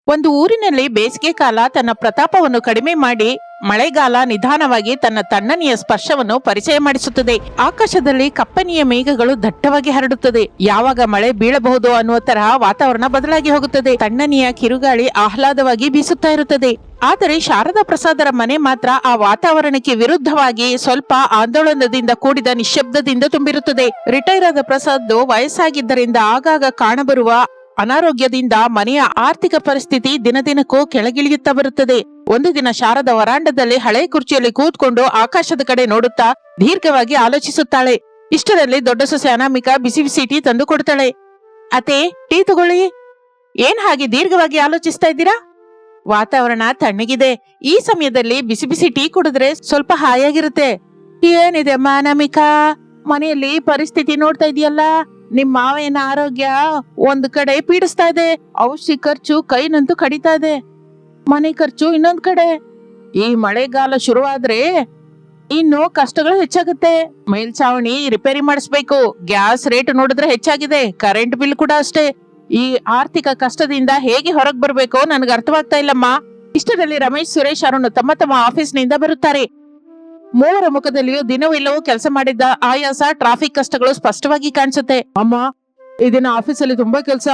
ಒಂದು ಊರಿನಲ್ಲಿ ಬೇಸಿಗೆ ಕಾಲ ತನ್ನ ಪ್ರತಾಪವನ್ನು ಕಡಿಮೆ ಮಾಡಿ ಮಳೆಗಾಲ ನಿಧಾನವಾಗಿ ತನ್ನ ತಣ್ಣನೆಯ ಸ್ಪರ್ಶವನ್ನು ಪರಿಚಯ ಮಾಡಿಸುತ್ತದೆ. ಆಕಾಶದಲ್ಲಿ ಕಪ್ಪನೆಯ ಮೇಘಗಳು ದಟ್ಟವಾಗಿ ಹರಡುತ್ತದೆ. ಯಾವಾಗ ಮಳೆ ಬೀಳಬಹುದು ಅನ್ನುವ ತರಹ ವಾತಾವರಣ ಬದಲಾಗಿ ಹೋಗುತ್ತದೆ. ತಣ್ಣನೆಯ ಕಿರುಗಾಳಿ ಆಹ್ಲಾದವಾಗಿ ಬೀಸುತ್ತಾ ಇರುತ್ತದೆ. ಆದರೆ ಶಾರದಾ ಪ್ರಸಾದರ ಮನೆ ಮಾತ್ರ ಆ ವಾತಾವರಣಕ್ಕೆ ವಿರುದ್ಧವಾಗಿ ಸ್ವಲ್ಪ ಆಂದೋಲನದಿಂದ ಕೂಡಿದ ನಿಶ್ಶಬ್ದದಿಂದ ತುಂಬಿರುತ್ತದೆ. ರಿಟೈರ್ ಆದ ಪ್ರಸಾದ್ ವಯಸ್ಸಾಗಿದ್ದರಿಂದ ಆಗಾಗ ಕಾಣಬರುವ ಅನಾರೋಗ್ಯದಿಂದ ಮನೆಯ ಆರ್ಥಿಕ ಪರಿಸ್ಥಿತಿ ದಿನದಿನಕ್ಕೂ ಕೆಳಗಿಳಿಯುತ್ತಾ ಬರುತ್ತದೆ. ಒಂದು ದಿನ ಶಾರದ ವರಾಂಡದಲ್ಲಿ ಹಳೆ ಕುರ್ಚಿಯಲ್ಲಿ ಕೂತ್ಕೊಂಡು ಆಕಾಶದ ಕಡೆ ನೋಡುತ್ತಾ ದೀರ್ಘವಾಗಿ ಆಲೋಚಿಸುತ್ತಾಳೆ. ಇಷ್ಟರಲ್ಲಿ ದೊಡ್ಡ ಸೊಸೆ ಅನಾಮಿಕಾ ಬಿಸಿ ಬಿಸಿ ಟೀ ತಂದು ಕೊಡ್ತಾಳೆ. ಅತ್ತೆ, ಟೀ ತಗೊಳ್ಳಿ. ಏನ್ ಹಾಗೆ ದೀರ್ಘವಾಗಿ ಆಲೋಚಿಸ್ತಾ ಇದ್ದೀರಾ? ವಾತಾವರಣ ತಣ್ಣಗಿದೆ. ಈ ಸಮಯದಲ್ಲಿ ಬಿಸಿ ಬಿಸಿ ಟೀ ಕುಡಿದ್ರೆ ಸ್ವಲ್ಪ ಹಾಯಾಗಿರುತ್ತೆ. ಏನಿದೆ ಅಮ್ಮ ಅನಾಮಿಕಾ, ಮನೆಯಲ್ಲಿ ಪರಿಸ್ಥಿತಿ ನೋಡ್ತಾ ಇದೆಯಲ್ಲ. ನಿಮ್ ಮಾವಯ್ಯನ ಆರೋಗ್ಯ ಒಂದ್ ಕಡೆ ಪೀಡಿಸ್ತಾ ಇದೆ. ಔಷಧಿ ಖರ್ಚು ಕೈನಂತೂ ಕಡಿತಾ ಇದೆ. ಮನೆ ಖರ್ಚು ಇನ್ನೊಂದ್ ಕಡೆ. ಈ ಮಳೆಗಾಲ ಶುರುವಾದ್ರೆ ಇನ್ನು ಕಷ್ಟಗಳು ಹೆಚ್ಚಾಗುತ್ತೆ. ಮೇಲ್ಛಾವಣಿ ರಿಪೇರಿ ಮಾಡಿಸ್ಬೇಕು. ಗ್ಯಾಸ್ ರೇಟ್ ನೋಡಿದ್ರೆ ಹೆಚ್ಚಾಗಿದೆ. ಕರೆಂಟ್ ಬಿಲ್ ಕೂಡ ಅಷ್ಟೇ. ಈ ಆರ್ಥಿಕ ಕಷ್ಟದಿಂದ ಹೇಗೆ ಹೊರಗ್ ಬರ್ಬೇಕೋ ನನ್ಗೆ ಅರ್ಥವಾಗ್ತಾ ಇಲ್ಲಮ್ಮ. ಇಷ್ಟರಲ್ಲಿ ರಮೇಶ್, ಸುರೇಶ್, ಅರುಣ್ ತಮ್ಮ ತಮ್ಮ ಆಫೀಸ್ ನಿಂದ ಬರುತ್ತಾರೆ. ಮೂವರ ಮುಖದಲ್ಲಿಯೂ ದಿನವಿಲ್ಲವೂ ಕೆಲಸ ಮಾಡಿದ್ದ ಆಯಾಸ, ಟ್ರಾಫಿಕ್ ಕಷ್ಟಗಳು ಸ್ಪಷ್ಟವಾಗಿ ಕಾಣಿಸುತ್ತೆ. ಅಮ್ಮ, ಈ ದಿನ ಆಫೀಸಲ್ಲಿ ತುಂಬಾ ಕೆಲಸ.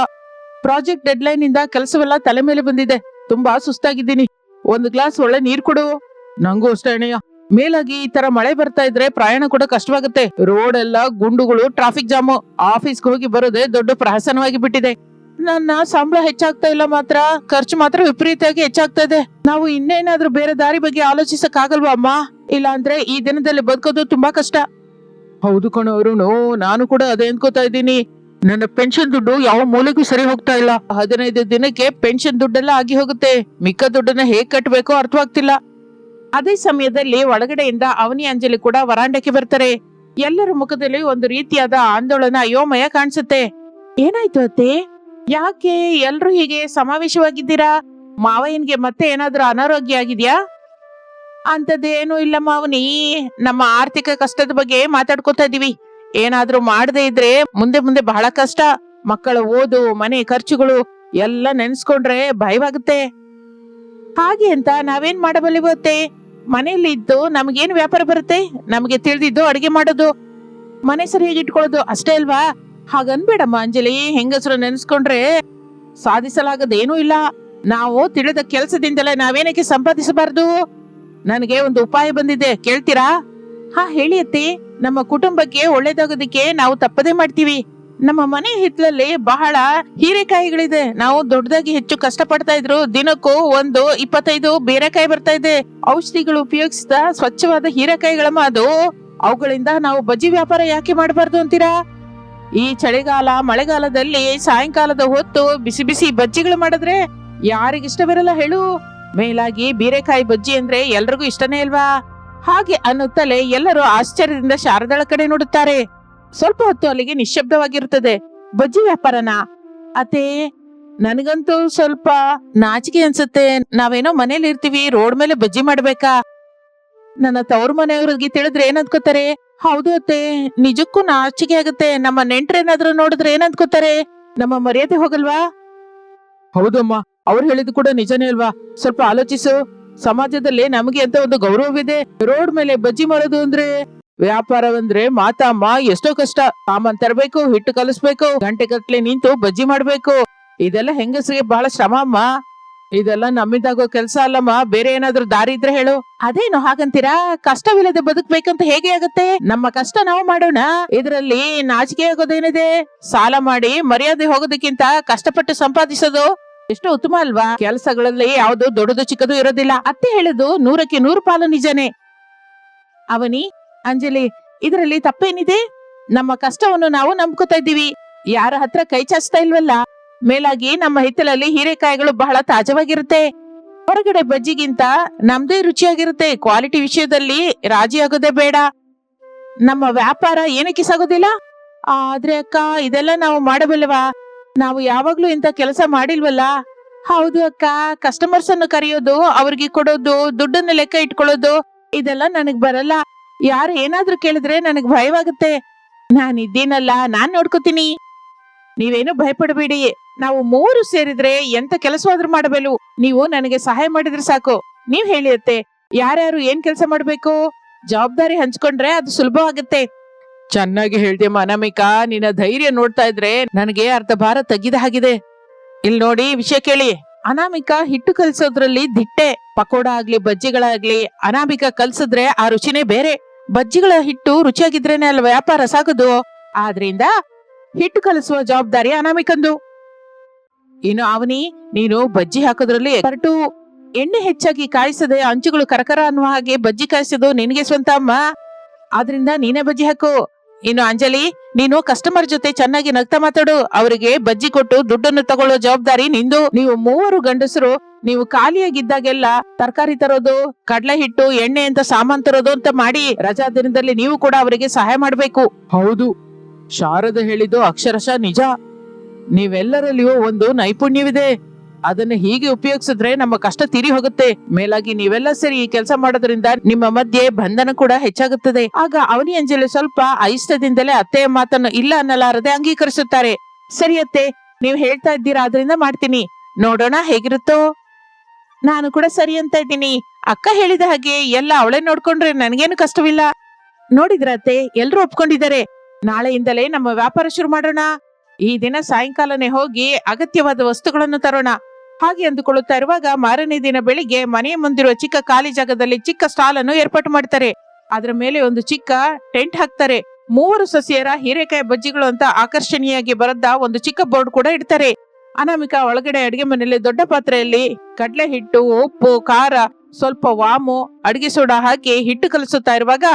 ಪ್ರಾಜೆಕ್ಟ್ ಡೆಡ್ ಲೈನ್ ಇಂದ ಕೆಲಸವೆಲ್ಲ ತಲೆ ಮೇಲೆ ಬಂದಿದೆ. ತುಂಬಾ ಸುಸ್ತಾಗಿದ್ದೀನಿ. ಒಂದು ಗ್ಲಾಸ್ ಒಳ್ಳೆ ನೀರ್ ಕೊಡು. ನಂಗೂ ಅಷ್ಟೇ ಅಣ್ಣಯ್ಯ. ಮೇಲಾಗಿ ಈ ತರ ಮಳೆ ಬರ್ತಾ ಇದ್ರೆ ಪ್ರಯಾಣ ಕೂಡ ಕಷ್ಟವಾಗುತ್ತೆ. ರೋಡ್ ಎಲ್ಲ ಗುಂಡುಗಳು, ಟ್ರಾಫಿಕ್ ಜಾಮು. ಆಫೀಸ್ಗೆ ಹೋಗಿ ಬರೋದೇ ದೊಡ್ಡ ಪ್ರಹಸನವಾಗಿ ಬಿಟ್ಟಿದೆ. ನನ್ನ ಸಂಬಳ ಹೆಚ್ಚಾಗ್ತಾ ಇಲ್ಲ, ಮಾತ್ರ ಖರ್ಚು ಮಾತ್ರ ವಿಪರೀತವಾಗಿ ಹೆಚ್ಚಾಗ್ತಾ ಇದೆ. ನಾವು ಇನ್ನೇನಾದ್ರೂ ಬೇರೆ ದಾರಿ ಬಗ್ಗೆ ಆಲೋಚಿಸಕ್ ಆಗಲ್ವಾ ಅಮ್ಮ? ಇಲ್ಲ ಅಂದ್ರೆ ಈ ದಿನದಲ್ಲಿ ಬದುಕೋದು ತುಂಬಾ ಕಷ್ಟ. ಹೌದು ಕಣೋ ಅರುಣು, ನಾನು ಕೂಡ ಅದೇ ಅನ್ಕೋತಾ ಇದ್ದೀನಿ. ನನ್ನ ಪೆನ್ಷನ್ ದುಡ್ಡು ಯಾವ ಮೂಲೆಗೂ ಸರಿ ಹೋಗ್ತಾ ಇಲ್ಲ. 15 ದಿನಕ್ಕೆ ಪೆನ್ಷನ್ ದುಡ್ಡೆಲ್ಲ ಆಗಿ ಹೋಗುತ್ತೆ. ಮಿಕ್ಕ ದುಡ್ಡನ್ನ ಹೇಗ್ ಕಟ್ಟಬೇಕೋ ಅರ್ಥವಾಗ್ತಿಲ್ಲ. ಅದೇ ಸಮಯದಲ್ಲಿ ಒಳಗಡೆಯಿಂದ ಅವನಿ, ಅಂಜಲಿ ಕೂಡ ವರಾಂಡಕ್ಕೆ ಬರ್ತಾರೆ. ಎಲ್ಲರ ಮುಖದಲ್ಲಿ ಒಂದು ರೀತಿಯಾದ ಆಂದೋಲನ, ಅಯೋಮಯ ಕಾಣಿಸುತ್ತೆ. ಏನಾಯ್ತು ಅತ್ತೆ? ಯಾಕೆ ಎಲ್ರು ಹೀಗೆ ಸಮಾವೇಶವಾಗಿದ್ದೀರಾ? ಮಾವಯ್ಯನ್ಗೆ ಮತ್ತೆ ಏನಾದ್ರೂ ಅನಾರೋಗ್ಯ ಆಗಿದ್ಯಾ? ಅಂತದೇನು ಇಲ್ಲ ಮಾವನಿ, ನಮ್ಮ ಆರ್ಥಿಕ ಕಷ್ಟದ ಬಗ್ಗೆ ಮಾತಾಡ್ಕೊತಾ ಇದೀವಿ. ಏನಾದ್ರೂ ಮಾಡದೇ ಇದ್ರೆ ಮುಂದೆ ಮುಂದೆ ಬಹಳ ಕಷ್ಟ. ಮಕ್ಕಳ ಓದು, ಮನೆ ಖರ್ಚುಗಳು ಎಲ್ಲ ನೆನ್ಸ್ಕೊಂಡ್ರೆ ಭಯವಾಗುತ್ತೆ. ಹಾಗೆ ಅಂತ ನಾವೇನ್ ಮಾಡಬಲ್ಲಿವತ್ತೆ? ಮನೆಯಲ್ಲಿ ಇದ್ದು ನಮ್ಗೇನ್ ವ್ಯಾಪಾರ ಬರುತ್ತೆ? ನಮ್ಗೆ ತಿಳಿದಿದ್ದು ಅಡಿಗೆ ಮಾಡೋದು, ಮನೆ ಸರಿಯಾಗಿ ಇಟ್ಕೊಳ್ಳೋದು ಅಷ್ಟೇ ಅಲ್ವಾ? ಹಾಗನ್ಬೇಡಮ್ಮ ಅಂಜಲಿ. ಹೆಂಗಸರು ನೆನ್ಸ್ಕೊಂಡ್ರೆ ಸಾಧಿಸಲಾಗದೇನೂ ಇಲ್ಲ. ನಾವು ತಿಳಿದ ಕೆಲಸದಿಂದಲೇ ನಾವೇನಕ್ಕೆ ಸಂಪಾದಿಸಬಾರ್ದು? ನನಗೆ ಒಂದು ಉಪಾಯ ಬಂದಿದೆ, ಕೇಳ್ತೀರಾ? ಹಾ ಹೇಳಿ ಅತ್ತಿ. ನಮ್ಮ ಕುಟುಂಬಕ್ಕೆ ಒಳ್ಳೇದಾಗೋದಿಕ್ಕೆ ನಾವು ತಪ್ಪದೇ ಮಾಡ್ತೀವಿ. ನಮ್ಮ ಮನೆ ಹಿತ್ಲಲ್ಲಿ ಬಹಳ ಹೀರೆಕಾಯಿಗಳಿದೆ. ನಾವು ದೊಡ್ಡದಾಗಿ ಹೆಚ್ಚು ಕಷ್ಟ ಪಡ್ತಾ ಇದ್ರು ದಿನಕ್ಕೂ 25 ಬೇರೆಕಾಯಿ ಬರ್ತಾ ಇದೆ. ಔಷಧಿಗಳು ಉಪಯೋಗಿಸಿದ ಸ್ವಚ್ಛವಾದ ಹೀರೆಕಾಯಿಗಳಮ್ಮ ಅದು. ಅವುಗಳಿಂದ ನಾವು ಬಜ್ಜಿ ವ್ಯಾಪಾರ ಯಾಕೆ ಮಾಡಬಾರ್ದು ಅಂತೀರಾ? ಈ ಚಳಿಗಾಲ ಮಳೆಗಾಲದಲ್ಲಿ ಸಾಯಂಕಾಲದ ಹೊತ್ತು ಬಿಸಿ ಬಿಸಿ ಬಜ್ಜಿಗಳು ಮಾಡಿದ್ರೆ ಯಾರಿಗಿಷ್ಟವಿರಲ್ಲ ಹೇಳು? ಮೇಲಾಗಿ ಬೀರೆಕಾಯಿ ಬಜ್ಜಿ ಅಂದ್ರೆ ಎಲ್ರಿಗೂ ಇಷ್ಟನೇ ಅಲ್ವಾ? ಹಾಗೆ ಅನ್ನುತ್ತಲೇ ಎಲ್ಲರೂ ಆಶ್ಚರ್ಯದಿಂದ ಶಾರದಾಳ ಕಡೆ ನೋಡುತ್ತಾರೆ. ಸ್ವಲ್ಪ ಹೊತ್ತು ಅಲ್ಲಿಗೆ ನಿಶ್ಶಬ್ದವಾಗಿರುತ್ತದೆ. ಬಜ್ಜಿ ವ್ಯಾಪಾರನ? ಅತ್ತೆ, ನನಗಂತೂ ಸ್ವಲ್ಪ ನಾಚಿಕೆ ಅನ್ಸುತ್ತೆ. ನಾವೇನೋ ಮನೇಲಿ ಇರ್ತೀವಿ, ರೋಡ್ ಮೇಲೆ ಬಜ್ಜಿ ಮಾಡ್ಬೇಕಾ? ನನ್ನ ತವ್ರ ಮನೆಯವ್ರಿಗೆ ತಿಳಿದ್ರೆ ಏನ್ ಅನ್ಕೋತಾರೆ? ಹೌದು ಅತ್ತೆ, ನಿಜಕ್ಕೂ ನಾಚಿಕೆ ಆಗುತ್ತೆ. ನಮ್ಮ ನೆಂಟ್ರೇನಾದ್ರೂ ನೋಡಿದ್ರೆ ಏನ್ ಅನ್ಕೋತಾರೆ? ನಮ್ಮ ಮರ್ಯಾದೆ ಹೋಗಲ್ವಾ? ಹೌದಮ್ಮ, ಅವ್ರು ಹೇಳಿದ್ ಕೂಡ ನಿಜನೇ ಅಲ್ವಾ? ಸ್ವಲ್ಪ ಆಲೋಚಿಸು. ಸಮಾಜದಲ್ಲಿ ನಮಗೆ ಅಂತ ಒಂದು ಗೌರವವಿದೆ. ರೋಡ್ ಮೇಲೆ ಬಜ್ಜಿ ಮಾಡೋದು ಅಂದ್ರೆ, ವ್ಯಾಪಾರವಂದ್ರೆ ಮಾತಮ್ಮ ಎಷ್ಟೋ ಕಷ್ಟ. ಸಾಮಾನ್ ತರಬೇಕು, ಹಿಟ್ಟು ಕಲಿಸ್ಬೇಕು, ಗಂಟೆ ಗಟ್ಲೆ ನಿಂತು ಬಜ್ಜಿ ಮಾಡ್ಬೇಕು. ಇದೆಲ್ಲ ಹೆಂಗಸರಿಗೆ ಬಹಳ ಶ್ರಮ ಅಮ್ಮ. ಇದೆಲ್ಲ ನಮ್ಮಿಂದಾಗೋ ಕೆಲ್ಸ ಅಲ್ಲಮ್ಮ. ಬೇರೆ ಏನಾದ್ರೂ ದಾರಿ ಇದ್ರೆ ಹೇಳು. ಅದೇನು ಹಾಗಂತೀರಾ? ಕಷ್ಟವಿಲ್ಲದೆ ಬದುಕ್ಬೇಕಂತ ಹೇಗೆ ಆಗುತ್ತೆ? ನಮ್ಮ ಕಷ್ಟ ನಾವು ಮಾಡೋಣ. ಇದರಲ್ಲಿ ನಾಚಿಕೆ ಆಗೋದೇನಿದೆ? ಸಾಲ ಮಾಡಿ ಮರ್ಯಾದೆ ಹೋಗೋದಕ್ಕಿಂತ ಕಷ್ಟಪಟ್ಟು ಸಂಪಾದಿಸೋದು ಎಷ್ಟು ಉತ್ತಮ ಅಲ್ವಾ? ಕೆಲಸಗಳಲ್ಲಿ ಯಾವ್ದು ದೊಡ್ಡದು ಚಿಕ್ಕದು ಇರೋದಿಲ್ಲ. ಅತ್ತೆ ಹೇಳುದು 100ಕ್ಕೆ 100 ಪಾಲು ನಿಜನೇ. ಅವನಿ, ಅಂಜಲಿ, ಇದರಲ್ಲಿ ತಪ್ಪೇನಿದೆ? ನಮ್ಮ ಕಷ್ಟವನ್ನು ನಾವು ನಂಬ್ಕೋತಾ ಇದ್ದೀವಿ. ಯಾರ ಹತ್ರ ಕೈ ಚಾಚ್ತಾ ಇಲ್ವಲ್ಲ. ಮೇಲಾಗಿ ನಮ್ಮ ಹಿತ್ತಲಲ್ಲಿ ಹೀರೆಕಾಯಿಗಳು ಬಹಳ ತಾಜವಾಗಿರುತ್ತೆ. ಹೊರಗಡೆ ಬಜ್ಜಿಗಿಂತ ನಮ್ದೇ ರುಚಿಯಾಗಿರುತ್ತೆ. ಕ್ವಾಲಿಟಿ ವಿಷಯದಲ್ಲಿ ರಾಜಿ ಆಗೋದೇ ಬೇಡ. ನಮ್ಮ ವ್ಯಾಪಾರ ಏನಕ್ಕೆ ಸಾಗೋದಿಲ್ಲ? ಆದ್ರೆ ಅಕ್ಕ, ಇದೆಲ್ಲ ನಾವು ಮಾಡಬಲ್ಲವಾ? ನಾವು ಯಾವಾಗ್ಲೂ ಇಂತ ಕೆಲಸ ಮಾಡಿಲ್ವಲ್ಲ. ಹೌದು ಅಕ್ಕ, ಕಸ್ಟಮರ್ಸ್ ಅನ್ನು ಕರೆಯೋದು, ಅವ್ರಿಗೆ ಕೊಡೋದು, ದುಡ್ಡನ್ನ ಲೆಕ್ಕ ಇಟ್ಕೊಳ್ಳೋದು ಇದೆಲ್ಲ ನನಗ್ ಬರಲ್ಲ. ಯಾರು ಏನಾದ್ರೂ ಕೇಳಿದ್ರೆ ನನಗ್ ಭಯವಾಗುತ್ತೆ. ನಾನಿದ್ದೀನಲ್ಲ, ನಾನ್ ನೋಡ್ಕೋತೀನಿ. ನೀವೇನು ಭಯಪಡಬೇಡಿ. ನಾವು ಮೂವರು ಸೇರಿದ್ರೆ ಎಂತ ಕೆಲಸವಾದ್ರೂ ಮಾಡಬಲ್ಲು. ನೀವು ನನಗೆ ಸಹಾಯ ಮಾಡಿದ್ರೆ ಸಾಕು. ನೀವ್ ಹೇಳಿ ಅತ್ತೆ, ಯಾರ್ಯಾರು ಏನ್ ಕೆಲಸ ಮಾಡ್ಬೇಕು? ಜವಾಬ್ದಾರಿ ಹಂಚ್ಕೊಂಡ್ರೆ ಅದು ಸುಲಭವಾಗುತ್ತೆ. ಚೆನ್ನಾಗಿ ಹೇಳ್ದೆಮ್ಮ ಅನಾಮಿಕಾ. ನಿನ್ನ ಧೈರ್ಯ ನೋಡ್ತಾ ಇದ್ರೆ ನನಗೆ ಅರ್ಧ ಭಾರ ತಗ್ಗಿದ ಹಾಗಿದೆ. ಇಲ್ಲಿ ನೋಡಿ, ವಿಷಯ ಕೇಳಿ. ಅನಾಮಿಕಾ ಹಿಟ್ಟು ಕಲ್ಸೋದ್ರಲ್ಲಿ ದಿಟ್ಟೆ. ಪಕೋಡ ಆಗ್ಲಿ ಬಜ್ಜಿಗಳಾಗ್ಲಿ ಅನಾಮಿಕಾ ಕಲ್ಸಿದ್ರೆ ಆ ರುಚಿನೇ ಬೇರೆ. ಬಜ್ಜಿಗಳ ಹಿಟ್ಟು ರುಚಿಯಾಗಿದ್ರೇನೆ ಅಲ್ವ ವ್ಯಾಪಾರ ಸಾಗೋದು. ಆದ್ರಿಂದ ಹಿಟ್ಟು ಕಲಿಸುವ ಜವಾಬ್ದಾರಿ ಅನಾಮಿಕಂದು. ಇನ್ನು ಅವನಿ, ನೀನು ಬಜ್ಜಿ ಹಾಕೋದ್ರಲ್ಲಿ ಎಕ್ಸ್ಪರ್ಟು. ಎಣ್ಣೆ ಹೆಚ್ಚಾಗಿ ಕಾಯಿಸದೆ ಅಂಚುಗಳು ಕರಕರ ಅನ್ನುವ ಹಾಗೆ ಬಜ್ಜಿ ಕಾಯಿಸೋದು ನಿನಗೆ ಸ್ವಂತ ಅಮ್ಮ. ಆದ್ರಿಂದ ನೀನೇ ಬಜ್ಜಿ ಹಾಕು. ಇನ್ನು ಅಂಜಲಿ, ನೀನು ಕಸ್ಟಮರ್ ಜೊತೆ ಚೆನ್ನಾಗಿ ನಗ್ತಾ ಮಾತಾಡು. ಅವರಿಗೆ ಬಜ್ಜಿ ಕೊಟ್ಟು ದುಡ್ಡನ್ನು ತಗೊಳ್ಳೋ ಜವಾಬ್ದಾರಿ ನಿಂದು. ನೀವು ಮೂವರು ಗಂಡಸರು ನೀವು ಖಾಲಿಯಾಗಿದ್ದಾಗೆಲ್ಲ ತರಕಾರಿ ತರೋದು, ಕಡಲೆ ಹಿಟ್ಟು, ಎಣ್ಣೆ ಅಂತ ಸಾಮಾನ್ ತರೋದು ಅಂತ ಮಾಡಿ ರಜಾ ದಿನದಲ್ಲಿ ನೀವು ಕೂಡ ಅವರಿಗೆ ಸಹಾಯ ಮಾಡ್ಬೇಕು. ಹೌದು, ಶಾರದ ಹೇಳಿದ್ದು ಅಕ್ಷರಶಃ ನಿಜ. ನೀವೆಲ್ಲರಲ್ಲಿಯೂ ಒಂದು ನೈಪುಣ್ಯವಿದೆ. ಅದನ್ನ ಹೀಗೆ ಉಪಯೋಗಿಸಿದ್ರೆ ನಮ್ಮ ಕಷ್ಟ ತೀರಿ ಹೋಗುತ್ತೆ. ಮೇಲಾಗಿ ನೀವೆಲ್ಲ ಸೇರಿ ಈ ಕೆಲಸ ಮಾಡೋದ್ರಿಂದ ನಿಮ್ಮ ಮಧ್ಯೆ ಬಂಧನ ಕೂಡ ಹೆಚ್ಚಾಗುತ್ತದೆ. ಆಗ ಅವನಿ ಅಂಜಲಿ ಸ್ವಲ್ಪ ಐಷ್ಟದಿಂದಲೇ ಅತ್ತೆಯ ಮಾತನ್ನು ಇಲ್ಲ ಅನ್ನಲಾರದೆ ಅಂಗೀಕರಿಸುತ್ತಾರೆ. ಸರಿ ಅತ್ತೆ, ನೀವ್ ಹೇಳ್ತಾ ಇದ್ದೀರಾ, ಆದ್ರಿಂದ ಮಾಡ್ತೀನಿ. ನೋಡೋಣ ಹೇಗಿರುತ್ತೋ. ನಾನು ಕೂಡ ಸರಿ ಅಂತ ಇದ್ದೀನಿ. ಅಕ್ಕ ಹೇಳಿದ ಹಾಗೆ ಎಲ್ಲ ಅವಳೇ ನೋಡ್ಕೊಂಡ್ರೆ ನನ್ಗೇನು ಕಷ್ಟವಿಲ್ಲ. ನೋಡಿದ್ರ ಅತ್ತೆ, ಎಲ್ರು ಒಪ್ಕೊಂಡಿದ್ದಾರೆ. ನಾಳೆಯಿಂದಲೇ ನಮ್ಮ ವ್ಯಾಪಾರ ಶುರು ಮಾಡೋಣ. ಈ ದಿನ ಸಾಯಂಕಾಲನೇ ಹೋಗಿ ಅಗತ್ಯವಾದ ವಸ್ತುಗಳನ್ನು ತರೋಣ. ಹಾಗೆ ಅಂದುಕೊಳ್ಳುತ್ತಾ ಇರುವಾಗ ಮಾರನೇ ದಿನ ಬೆಳಿಗ್ಗೆ ಮನೆಯ ಮುಂದಿರುವ ಚಿಕ್ಕ ಖಾಲಿ ಜಾಗದಲ್ಲಿ ಚಿಕ್ಕ ಸ್ಟಾಲ್ ಅನ್ನು ಏರ್ಪಾಟು ಮಾಡ್ತಾರೆ. ಅದರ ಮೇಲೆ ಒಂದು ಚಿಕ್ಕ ಟೆಂಟ್ ಹಾಕ್ತಾರೆ. ಮೂವರು ಸೊಸೆಯರ ಹೀರೆಕಾಯಿ ಬಜ್ಜಿಗಳು ಅಂತ ಆಕರ್ಷಣೀಯವಾಗಿ ಬರೆದ ಒಂದು ಚಿಕ್ಕ ಬೋರ್ಡ್ ಕೂಡ ಇಡ್ತಾರೆ. ಅನಾಮಿಕಾ ಒಳಗಡೆ ಅಡಿಗೆ ಮನೆಯಲ್ಲಿ ದೊಡ್ಡ ಪಾತ್ರೆಯಲ್ಲಿ ಕಡಲೆ ಹಿಟ್ಟು, ಉಪ್ಪು, ಖಾರ, ಸ್ವಲ್ಪ ವಾಮು, ಅಡಿಗೆ ಸೋಡಾ ಹಾಕಿ ಹಿಟ್ಟು ಕಲಿಸುತ್ತಾ ಇರುವಾಗ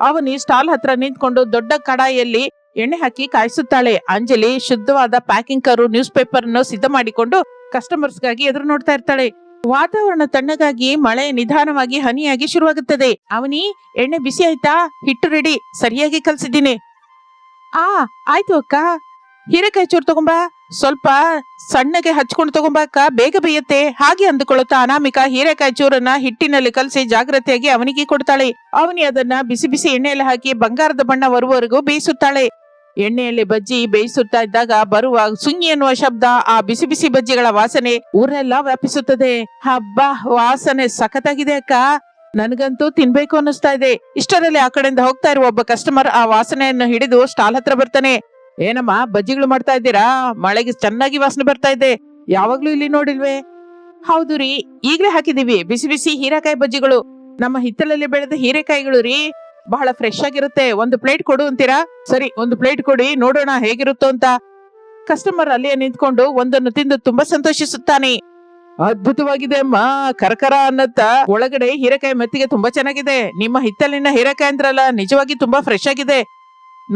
ಅವನಿ ಸ್ಟಾಲ್ ಹತ್ರ ನಿಂತ್ಕೊಂಡು ದೊಡ್ಡ ಕಡಾಯಿಯಲ್ಲಿ ಎಣ್ಣೆ ಹಾಕಿ ಕಾಯಿಸುತ್ತಾಳೆ. ಅಂಜಲಿ ಶುದ್ಧವಾದ ಪ್ಯಾಕಿಂಗ್ ಕರು ನ್ಯೂಸ್ ಪೇಪರ್ ಅನ್ನು ಸಿದ್ಧ ಮಾಡಿಕೊಂಡು ಕಸ್ಟಮರ್ಸ್ ಗಾಗಿ ಎದುರು ನೋಡ್ತಾ ಇರ್ತಾಳೆ. ವಾತಾವರಣ ತಣ್ಣಗಾಗಿ ಮಳೆ ನಿಧಾನವಾಗಿ ಹನಿಯಾಗಿ ಶುರುವಾಗುತ್ತದೆ. ಅವನಿ, ಎಣ್ಣೆ ಬಿಸಿ ಆಯ್ತಾ? ಹಿಟ್ಟು ರೆಡಿ, ಸರಿಯಾಗಿ ಕಲ್ಸಿದ್ದೀನಿ. ಆಯ್ತು ಅಕ್ಕ. ಹೀರೆಕಾಯಿ ಚೂರು ತಗೊಂಬಾ, ಸ್ವಲ್ಪ ಸಣ್ಣಗೆ ಹಚ್ಕೊಂಡು ತಗೊಂಬಾ ಅಕ್ಕ, ಬೇಗ ಬೇಯತ್ತೆ. ಹಾಗೆ ಅಂದುಕೊಳ್ಳುತ್ತಾ ಅನಾಮಿಕಾ ಹೀರೆಕಾಯಿ ಚೂರನ್ನ ಹಿಟ್ಟಿನಲ್ಲಿ ಕಲಸಿ ಜಾಗ್ರತೆಯಾಗಿ ಅವನಿಗೆ ಕೊಡ್ತಾಳೆ. ಅವನಿ ಅದನ್ನ ಬಿಸಿ ಬಿಸಿ ಎಣ್ಣೆಯಲ್ಲಿ ಹಾಕಿ ಬಂಗಾರದ ಬಣ್ಣ ಬರುವವರೆಗೂ ಬೇಯಿಸುತ್ತಾಳೆ. ಎಣ್ಣೆಯಲ್ಲಿ ಬಜ್ಜಿ ಬೇಯಿಸುತ್ತಾ ಇದ್ದಾಗ ಬರುವ ಸುಂಗಿ ಎನ್ನುವ ಶಬ್ದ, ಆ ಬಿಸಿ ಬಿಸಿ ಬಜ್ಜಿಗಳ ವಾಸನೆ ಊರೆಲ್ಲ ವ್ಯಾಪಿಸುತ್ತದೆ. ಹಬ್ಬ, ವಾಸನೆ ಸಖತ್ತಾಗಿದೆ ಅಕ್ಕ. ನನ್ಗಂತೂ ತಿನ್ಬೇಕು ಅನ್ನಿಸ್ತಾ ಇದೆ. ಇಷ್ಟರಲ್ಲಿ ಆ ಕಡೆಯಿಂದ ಹೋಗ್ತಾ ಇರುವ ಒಬ್ಬ ಕಸ್ಟಮರ್ ಆ ವಾಸನೆಯನ್ನು ಹಿಡಿದು ಸ್ಟಾಲ್ ಹತ್ರ ಬರ್ತಾನೆ. ಏನಮ್ಮ, ಬಜ್ಜಿಗಳು ಮಾಡ್ತಾ ಇದ್ದೀರಾ? ಮಳೆಗೆ ಚೆನ್ನಾಗಿ ವಾಸನೆ ಬರ್ತಾ ಇದೆ. ಯಾವಾಗ್ಲೂ ಇಲ್ಲಿ ನೋಡಿಲ್ವೇ? ಹೌದು ರೀ, ಈಗ್ಲೇ ಹಾಕಿದೀವಿ ಬಿಸಿ ಬಿಸಿ ಹೀರೆಕಾಯಿ ಬಜ್ಜಿಗಳು. ನಮ್ಮ ಹಿತ್ತಲಲ್ಲಿ ಬೆಳೆದ ಹೀರೆಕಾಯಿಗಳು ರೀ, ಬಹಳ ಫ್ರೆಶ್ ಆಗಿರುತ್ತೆ. ಒಂದು ಪ್ಲೇಟ್ ಕೊಡು ಅಂತೀರಾ? ಸರಿ, ಒಂದು ಪ್ಲೇಟ್ ಕೊಡಿ, ನೋಡೋಣ ಹೇಗಿರುತ್ತೋ ಅಂತ. ಕಸ್ಟಮರ್ ಅಲ್ಲಿಯೇ ನಿಂತ್ಕೊಂಡು ಒಂದನ್ನು ತಿಂದು ತುಂಬಾ ಸಂತೋಷಿಸುತ್ತಾನೆ. ಅದ್ಭುತವಾಗಿದೆ ಅಮ್ಮ, ಕರಕರ ಅನ್ನತ್ತ. ಒಳಗಡೆ ಹೀರೆಕಾಯಿ ಮೆತ್ತಿಗೆ ತುಂಬಾ ಚೆನ್ನಾಗಿದೆ. ನಿಮ್ಮ ಹಿತ್ತಲಿನ ಹೀರೆಕಾಯಿ ಅಂದ್ರಲ್ಲ, ನಿಜವಾಗಿ ತುಂಬಾ ಫ್ರೆಶ್ ಆಗಿದೆ.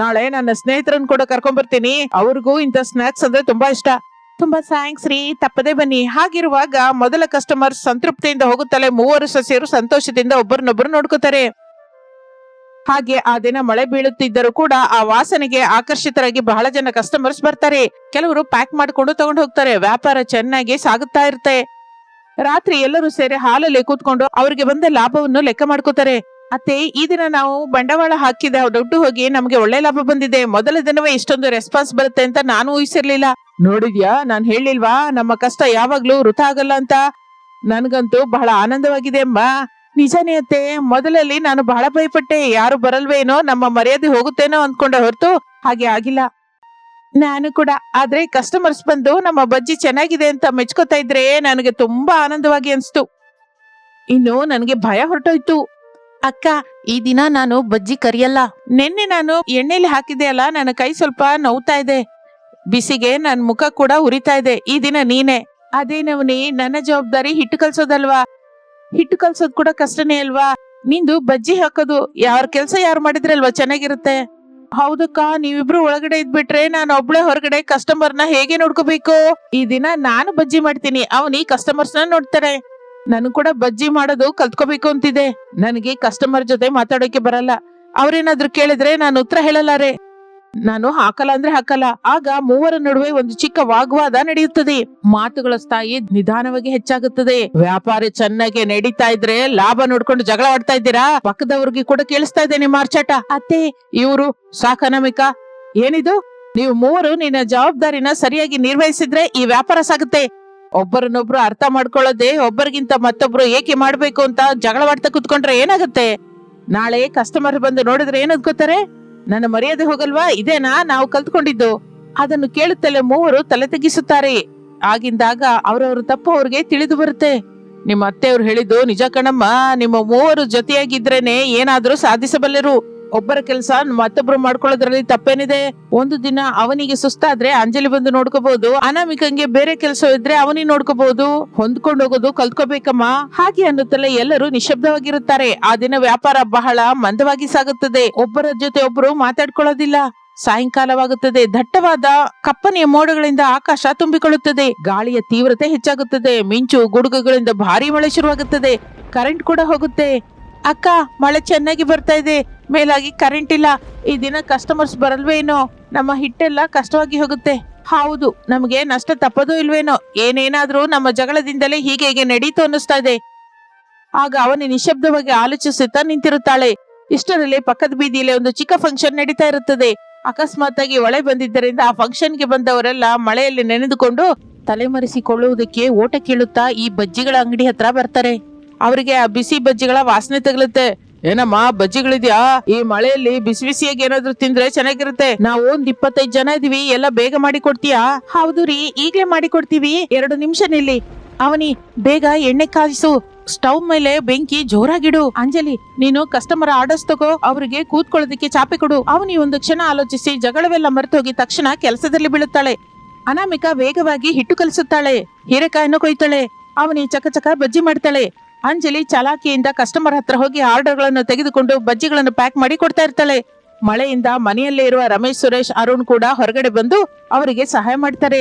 ನಾಳೆ ನನ್ನ ಸ್ನೇಹಿತರನ್ನ ಕೂಡ ಕರ್ಕೊಂಡ್ ಬರ್ತೀನಿ. ಅವ್ರಿಗೂ ಇಂಥ ಸ್ನಾಕ್ಸ್ ಅಂದ್ರೆ ತುಂಬಾ ಇಷ್ಟ. ತುಂಬಾ ಥ್ಯಾಂಕ್ಸ್ ರೀ, ತಪ್ಪದೆ ಬನ್ನಿ. ಹಾಗಿರುವಾಗ ಮೊದಲ ಕಸ್ಟಮರ್ ಸಂತೃಪ್ತಿಯಿಂದ ಹೋಗುತ್ತಲೇ ಮೂವರು ಸಸ್ಯರು ಸಂತೋಷದಿಂದ ಒಬ್ಬರನ್ನೊಬ್ಬರು ನೋಡ್ಕೋತಾರೆ. ಹಾಗೆ ಆ ದಿನ ಮಳೆ ಬೀಳುತ್ತಿದ್ದರೂ ಕೂಡ ಆ ವಾಸನೆಗೆ ಆಕರ್ಷಿತರಾಗಿ ಬಹಳ ಜನ ಕಸ್ಟಮರ್ಸ್ ಬರ್ತಾರೆ. ಕೆಲವರು ಪ್ಯಾಕ್ ಮಾಡ್ಕೊಂಡು ತಗೊಂಡು ಹೋಗ್ತಾರೆ. ವ್ಯಾಪಾರ ಚೆನ್ನಾಗಿ ಸಾಗುತ್ತಾ ಇರುತ್ತೆ. ರಾತ್ರಿ ಎಲ್ಲರೂ ಸೇರಿ ಹಾಲಲ್ಲಿ ಕೂತ್ಕೊಂಡು ಅವರಿಗೆ ಬಂದ ಲಾಭವನ್ನು ಲೆಕ್ಕ ಮಾಡ್ಕೋತಾರೆ. ಅತ್ತೆ, ಈ ದಿನ ನಾವು ಬಂಡವಾಳ ಹಾಕಿದ ದುಡ್ಡು ಹೋಗಿ ನಮ್ಗೆ ಒಳ್ಳೆ ಲಾಭ ಬಂದಿದೆ. ಮೊದಲ ದಿನವೇ ಇಷ್ಟೊಂದು ರೆಸ್ಪಾನ್ಸ್ ಬರುತ್ತೆ ಅಂತ ನಾನು ಊಹಿಸಿರ್ಲಿಲ್ಲ. ನೋಡಿದ್ಯಾ, ನಾನ್ ಹೇಳಿಲ್ವಾ ನಮ್ಮ ಕಷ್ಟ ಯಾವಾಗ್ಲೂ ವೃಥಾ ಆಗಲ್ಲ ಅಂತ. ನನ್ಗಂತೂ ಬಹಳ ಆನಂದವಾಗಿದೆ ಅಮ್ಮ. ನಿಜಾನೇ ಅತ್ತೆ, ಮೊದಲಲ್ಲಿ ನಾನು ಬಹಳ ಭಯಪಟ್ಟೆ. ಯಾರು ಬರಲ್ವೇನೋ, ನಮ್ಮ ಮರ್ಯಾದೆ ಹೋಗುತ್ತೇನೋ ಅಂದ್ಕೊಂಡೆ ಹೊರತು ಹಾಗೆ ಆಗಿಲ್ಲ. ನಾನು ಕೂಡ. ಆದ್ರೆ ಕಸ್ಟಮರ್ಸ್ ಬಂದು ನಮ್ಮ ಬಜ್ಜಿ ಚೆನ್ನಾಗಿದೆ ಅಂತ ಮೆಚ್ಕೋತಾ ಇದ್ರೆ ನನಗೆ ತುಂಬಾ ಆನಂದವಾಗಿ ಅನ್ಸ್ತು. ಇನ್ನು ನನಗೆ ಭಯ ಹೊರಟೋಯ್ತು. ಅಕ್ಕ, ಈ ದಿನ ನಾನು ಬಜ್ಜಿ ಕರಿಯಲ್ಲ. ನಿನ್ನೆ ನಾನು ಎಣ್ಣೆಲಿ ಹಾಕಿದೆ ಅಲ್ಲ, ನನ್ನ ಕೈ ಸ್ವಲ್ಪ ನೋವ್ತಾ ಇದೆ. ಬಿಸಿಗೆ ನನ್ ಮುಖ ಕೂಡ ಉರಿತಾ ಇದೆ. ಈ ದಿನ ನೀನೆ. ಅದೇನವನಿ, ನನ್ನ ಜವಾಬ್ದಾರಿ ಹಿಟ್ಟು ಕಲ್ಸೋದಲ್ವಾ? ಹಿಟ್ಟು ಕಲ್ಸೋದ್ ಕೂಡ ಕಷ್ಟನೇ ಅಲ್ವಾ? ನಿಂದು ಬಜ್ಜಿ ಹಾಕೋದು. ಯಾರ ಕೆಲ್ಸ ಯಾರು ಮಾಡಿದ್ರಲ್ವಾ ಚೆನ್ನಾಗಿರುತ್ತೆ. ಹೌದಕ್ಕ, ನೀವಿಬ್ರು ಒಳಗಡೆ ಇದ್ಬಿಟ್ರೆ ನಾನು ಒಬ್ಳೆ ಹೊರಗಡೆ ಕಸ್ಟಮರ್ನ ಹೇಗೆ ನೋಡ್ಕೋಬೇಕು? ಈ ದಿನ ನಾನು ಬಜ್ಜಿ ಮಾಡ್ತೀನಿ, ಅವನಿ ಕಸ್ಟಮರ್ಸ್ ನ ನೋಡ್ತಾರೆ. ನನ್ ಕೂಡ ಬಜ್ಜಿ ಮಾಡೋದು ಕಲ್ತ್ಕೋಬೇಕು ಅಂತಿದೆ. ನನಗೆ ಕಸ್ಟಮರ್ ಜೊತೆ ಮಾತಾಡೋಕೆ ಬರಲ್ಲ. ಅವ್ರೇನಾದ್ರು ಕೇಳಿದ್ರೆ ನಾನು ಉತ್ತರ ಹೇಳಲಾರೆ. ನಾನು ಹಾಕಲ್ಲ ಅಂದ್ರೆ ಹಾಕಲ್ಲ. ಆಗ ಮೂವರ ನಡುವೆ ಒಂದು ಚಿಕ್ಕ ವಾಗ್ವಾದ ನಡೆಯುತ್ತದೆ. ಮಾತುಗಳ ಸ್ಥಾಯಿ ನಿಧಾನವಾಗಿ ಹೆಚ್ಚಾಗುತ್ತದೆ. ವ್ಯಾಪಾರ ಚೆನ್ನಾಗಿ ನಡೀತಾ ಇದ್ರೆ ಲಾಭ ನೋಡ್ಕೊಂಡು ಜಗಳ ಆಡ್ತಾ ಇದ್ದೀರಾ? ಪಕ್ಕದವ್ರಿಗೆ ಕೂಡ ಕೇಳಿಸ್ತಾ ಇದೆ ನಿಮ್ಮ ಮಾರ್ಚಾಟ. ಅತ್ತೆ, ಇವರು ಸಾಕನಾಮಿಕಾ. ಏನಿದು? ನೀವು ಮೂವರು ನಿನ್ನ ಜವಾಬ್ದಾರಿನ ಸರಿಯಾಗಿ ನಿರ್ವಹಿಸಿದ್ರೆ ಈ ವ್ಯಾಪಾರ ಸಾಗುತ್ತೆ. ಒಬ್ಬರನ್ನೊಬ್ರು ಅರ್ಥ ಮಾಡ್ಕೊಳ್ಳೋದೇ ಒಬ್ಬರಿಗಿಂತ ಮತ್ತೊಬ್ರು ಏಕೆ ಮಾಡ್ಬೇಕು ಅಂತ ಜಗಳವಾಡ್ತಾ ಕುತ್ಕೊಂಡ್ರೆ ಏನಾಗುತ್ತೆ? ನಾಳೆ ಕಸ್ಟಮರ್ ಬಂದು ನೋಡಿದ್ರೆ ಏನ್ ಅನ್ಕೋತಾರೆ? ನನ್ನ ಮರ್ಯಾದೆ ಹೋಗಲ್ವಾ? ಇದೇನಾ ನಾವು ಕಲ್ತ್ಕೊಂಡಿದ್ದು? ಅದನ್ನು ಕೇಳುತ್ತಲೇ ಮೂವರು ತಲೆ ತೆಗಿಸುತ್ತಾರೆ. ಆಗಿಂದಾಗ ಅವರವರ ತಪ್ಪು ಅವ್ರಿಗೆ ತಿಳಿದು ಬರುತ್ತೆ. ನಿಮ್ಮ ಅತ್ತೆಯವ್ರು ಹೇಳಿದ್ದು ನಿಜ ಕಣಮ್ಮ. ನಿಮ್ಮ ಮೂವರು ಜೊತೆಯಾಗಿದ್ರೇನೆ ಏನಾದ್ರೂ ಸಾಧಿಸಬಲ್ಲರು. ಒಬ್ಬರ ಕೆಲಸ ಮತ್ತೊಬ್ರು ಮಾಡ್ಕೊಳ್ಳೋದ್ರಲ್ಲಿ ತಪ್ಪೇನಿದೆ? ಒಂದು ದಿನ ಅವನಿಗೆ ಸುಸ್ತಾದ್ರೆ ಅಂಜಲಿ ಬಂದು ನೋಡ್ಕೋಬಹುದು. ಅನಾಮಿಕಂಗೆ ಬೇರೆ ಕೆಲಸ ಇದ್ರೆ ಅವನಿಗೆ ನೋಡ್ಕೋಬಹುದು. ಹೊಂದ್ಕೊಂಡು ಹೋಗೋದು ಕಲ್ತ್ಕೋಬೇಕಮ್ಮ. ಹಾಗೆ ಅನ್ನುತ್ತಲೇ ಎಲ್ಲರೂ ನಿಶಬ್ದವಾಗಿರುತ್ತಾರೆ. ಆ ದಿನ ವ್ಯಾಪಾರ ಬಹಳ ಮಂದವಾಗಿ ಸಾಗುತ್ತದೆ. ಒಬ್ಬರ ಜೊತೆ ಒಬ್ರು ಮಾತಾಡ್ಕೊಳ್ಳೋದಿಲ್ಲ. ಸಾಯಂಕಾಲವಾಗುತ್ತದೆ. ದಟ್ಟವಾದ ಕಪ್ಪನೆಯ ಮೋಡಗಳಿಂದ ಆಕಾಶ ತುಂಬಿಕೊಳ್ಳುತ್ತದೆ. ಗಾಳಿಯ ತೀವ್ರತೆ ಹೆಚ್ಚಾಗುತ್ತದೆ. ಮಿಂಚು ಗುಡುಗುಗಳಿಂದ ಭಾರಿ ಮಳೆ ಶುರುವಾಗುತ್ತದೆ. ಕರೆಂಟ್ ಕೂಡ ಹೋಗುತ್ತೆ. ಅಕ್ಕ, ಮಳೆ ಚೆನ್ನಾಗಿ ಬರ್ತಾ ಇದೆ, ಮೇಲಾಗಿ ಕರೆಂಟ್ ಇಲ್ಲ. ಈ ದಿನ ಕಸ್ಟಮರ್ಸ್ ಬರಲ್ವೇನೋ? ನಮ್ಮ ಹಿಟ್ಟೆಲ್ಲ ಕಷ್ಟವಾಗಿ ಹೋಗುತ್ತೆ. ಹೌದು, ನಮ್ಗೆ ನಷ್ಟ ತಪ್ಪದೂ ಇಲ್ವೇನೋ? ಏನೇನಾದ್ರೂ ನಮ್ಮ ಜಗಳದಿಂದಲೇ ಹೀಗೆ ನಡೀತು ಅನ್ನಿಸ್ತಾ ಇದೆ. ಆಗ ಅವನೇ ನಿಶಬ್ದವಾಗಿ ಆಲೋಚಿಸುತ್ತಾ ನಿಂತಿರುತ್ತಾಳೆ. ಇಷ್ಟರಲ್ಲಿ ಪಕ್ಕದ ಬೀದಿಯಲ್ಲಿ ಒಂದು ಚಿಕ್ಕ ಫಂಕ್ಷನ್ ನಡೀತಾ ಇರುತ್ತದೆ. ಅಕಸ್ಮಾತ್ ಆಗಿ ಮಳೆ ಬಂದಿದ್ದರಿಂದ ಆ ಫಂಕ್ಷನ್ಗೆ ಬಂದವರೆಲ್ಲ ಮಳೆಯಲ್ಲಿ ನೆನೆದುಕೊಂಡು ತಲೆಮರೆಸಿಕೊಳ್ಳುವುದಕ್ಕೆ ಓಟ ಕೇಳುತ್ತಾ ಈ ಬಜ್ಜಿಗಳ ಅಂಗಡಿ ಹತ್ರ ಬರ್ತಾರೆ. ಅವರಿಗೆ ಆ ಬಿಸಿ ಬಜ್ಜಿಗಳ ವಾಸನೆ ತಗಲುತ್ತೆ. ಏನಮ್ಮ, ಬಜ್ಜಿಗಳಿದ್ಯಾ? ಈ ಮಳೆಯಲ್ಲಿ ಬಿಸಿ ಬಿಸಿಯಾಗಿ ಏನಾದ್ರು ತಿಂದ್ರೆ ಚೆನ್ನಾಗಿರುತ್ತೆ. ನಾವು ಒಂದ್ 25 ಜನ ಇದೀವಿ, ಎಲ್ಲ ಬೇಗ ಮಾಡಿ ಕೊಡ್ತೀಯಾ? ಹೌದು ರೀ, ಈಗ್ಲೇ ಮಾಡಿ ಕೊಡ್ತೀವಿ, 2 ನಿಮಿಷ ನಿಲ್ಲಿ. ಅವನಿ, ಬೇಗ ಎಣ್ಣೆ ಕಾಯಿಸು, ಸ್ಟವ್ ಮೇಲೆ ಬೆಂಕಿ ಜೋರಾಗಿಡು. ಅಂಜಲಿ, ನೀನು ಕಸ್ಟಮರ್ ಆರ್ಡರ್ಸ್ ತಗೋ, ಅವರಿಗೆ ಕೂತ್ಕೊಳ್ಳೋದಕ್ಕೆ ಚಾಪೆ ಕೊಡು. ಅವನಿ ಒಂದು ಕ್ಷಣ ಆಲೋಚಿಸಿ ಜಗಳವೆಲ್ಲ ಮರೆತೋಗಿ ತಕ್ಷಣ ಕೆಲಸದಲ್ಲಿ ಬೀಳುತ್ತಾಳೆ. ಅನಾಮಿಕಾ ವೇಗವಾಗಿ ಹಿಟ್ಟು ಕಲಿಸುತ್ತಾಳೆ. ಹೀರೆಕಾಯನ್ನು ಕೊಯ್ತಾಳೆ. ಅವನಿ ಚಕ ಬಜ್ಜಿ ಮಾಡ್ತಾಳೆ. ಅಂಜಲಿ ಚಾಲಾಕಿಯಿಂದ ಕಸ್ಟಮರ್ ಹತ್ರ ಹೋಗಿ ಆರ್ಡರ್ಗಳನ್ನು ತೆಗೆದುಕೊಂಡು ಬಜ್ಜಿಗಳನ್ನು ಪ್ಯಾಕ್ ಮಾಡಿ ಕೊಡ್ತಾ ಇರ್ತಾಳೆ. ಮಳೆಯಿಂದ ಮನೆಯಲ್ಲೇ ಇರುವ ರಮೇಶ್, ಸುರೇಶ್, ಅರುಣ್ ಕೂಡ ಹೊರಗಡೆ ಬಂದು ಅವರಿಗೆ ಸಹಾಯ ಮಾಡ್ತಾರೆ.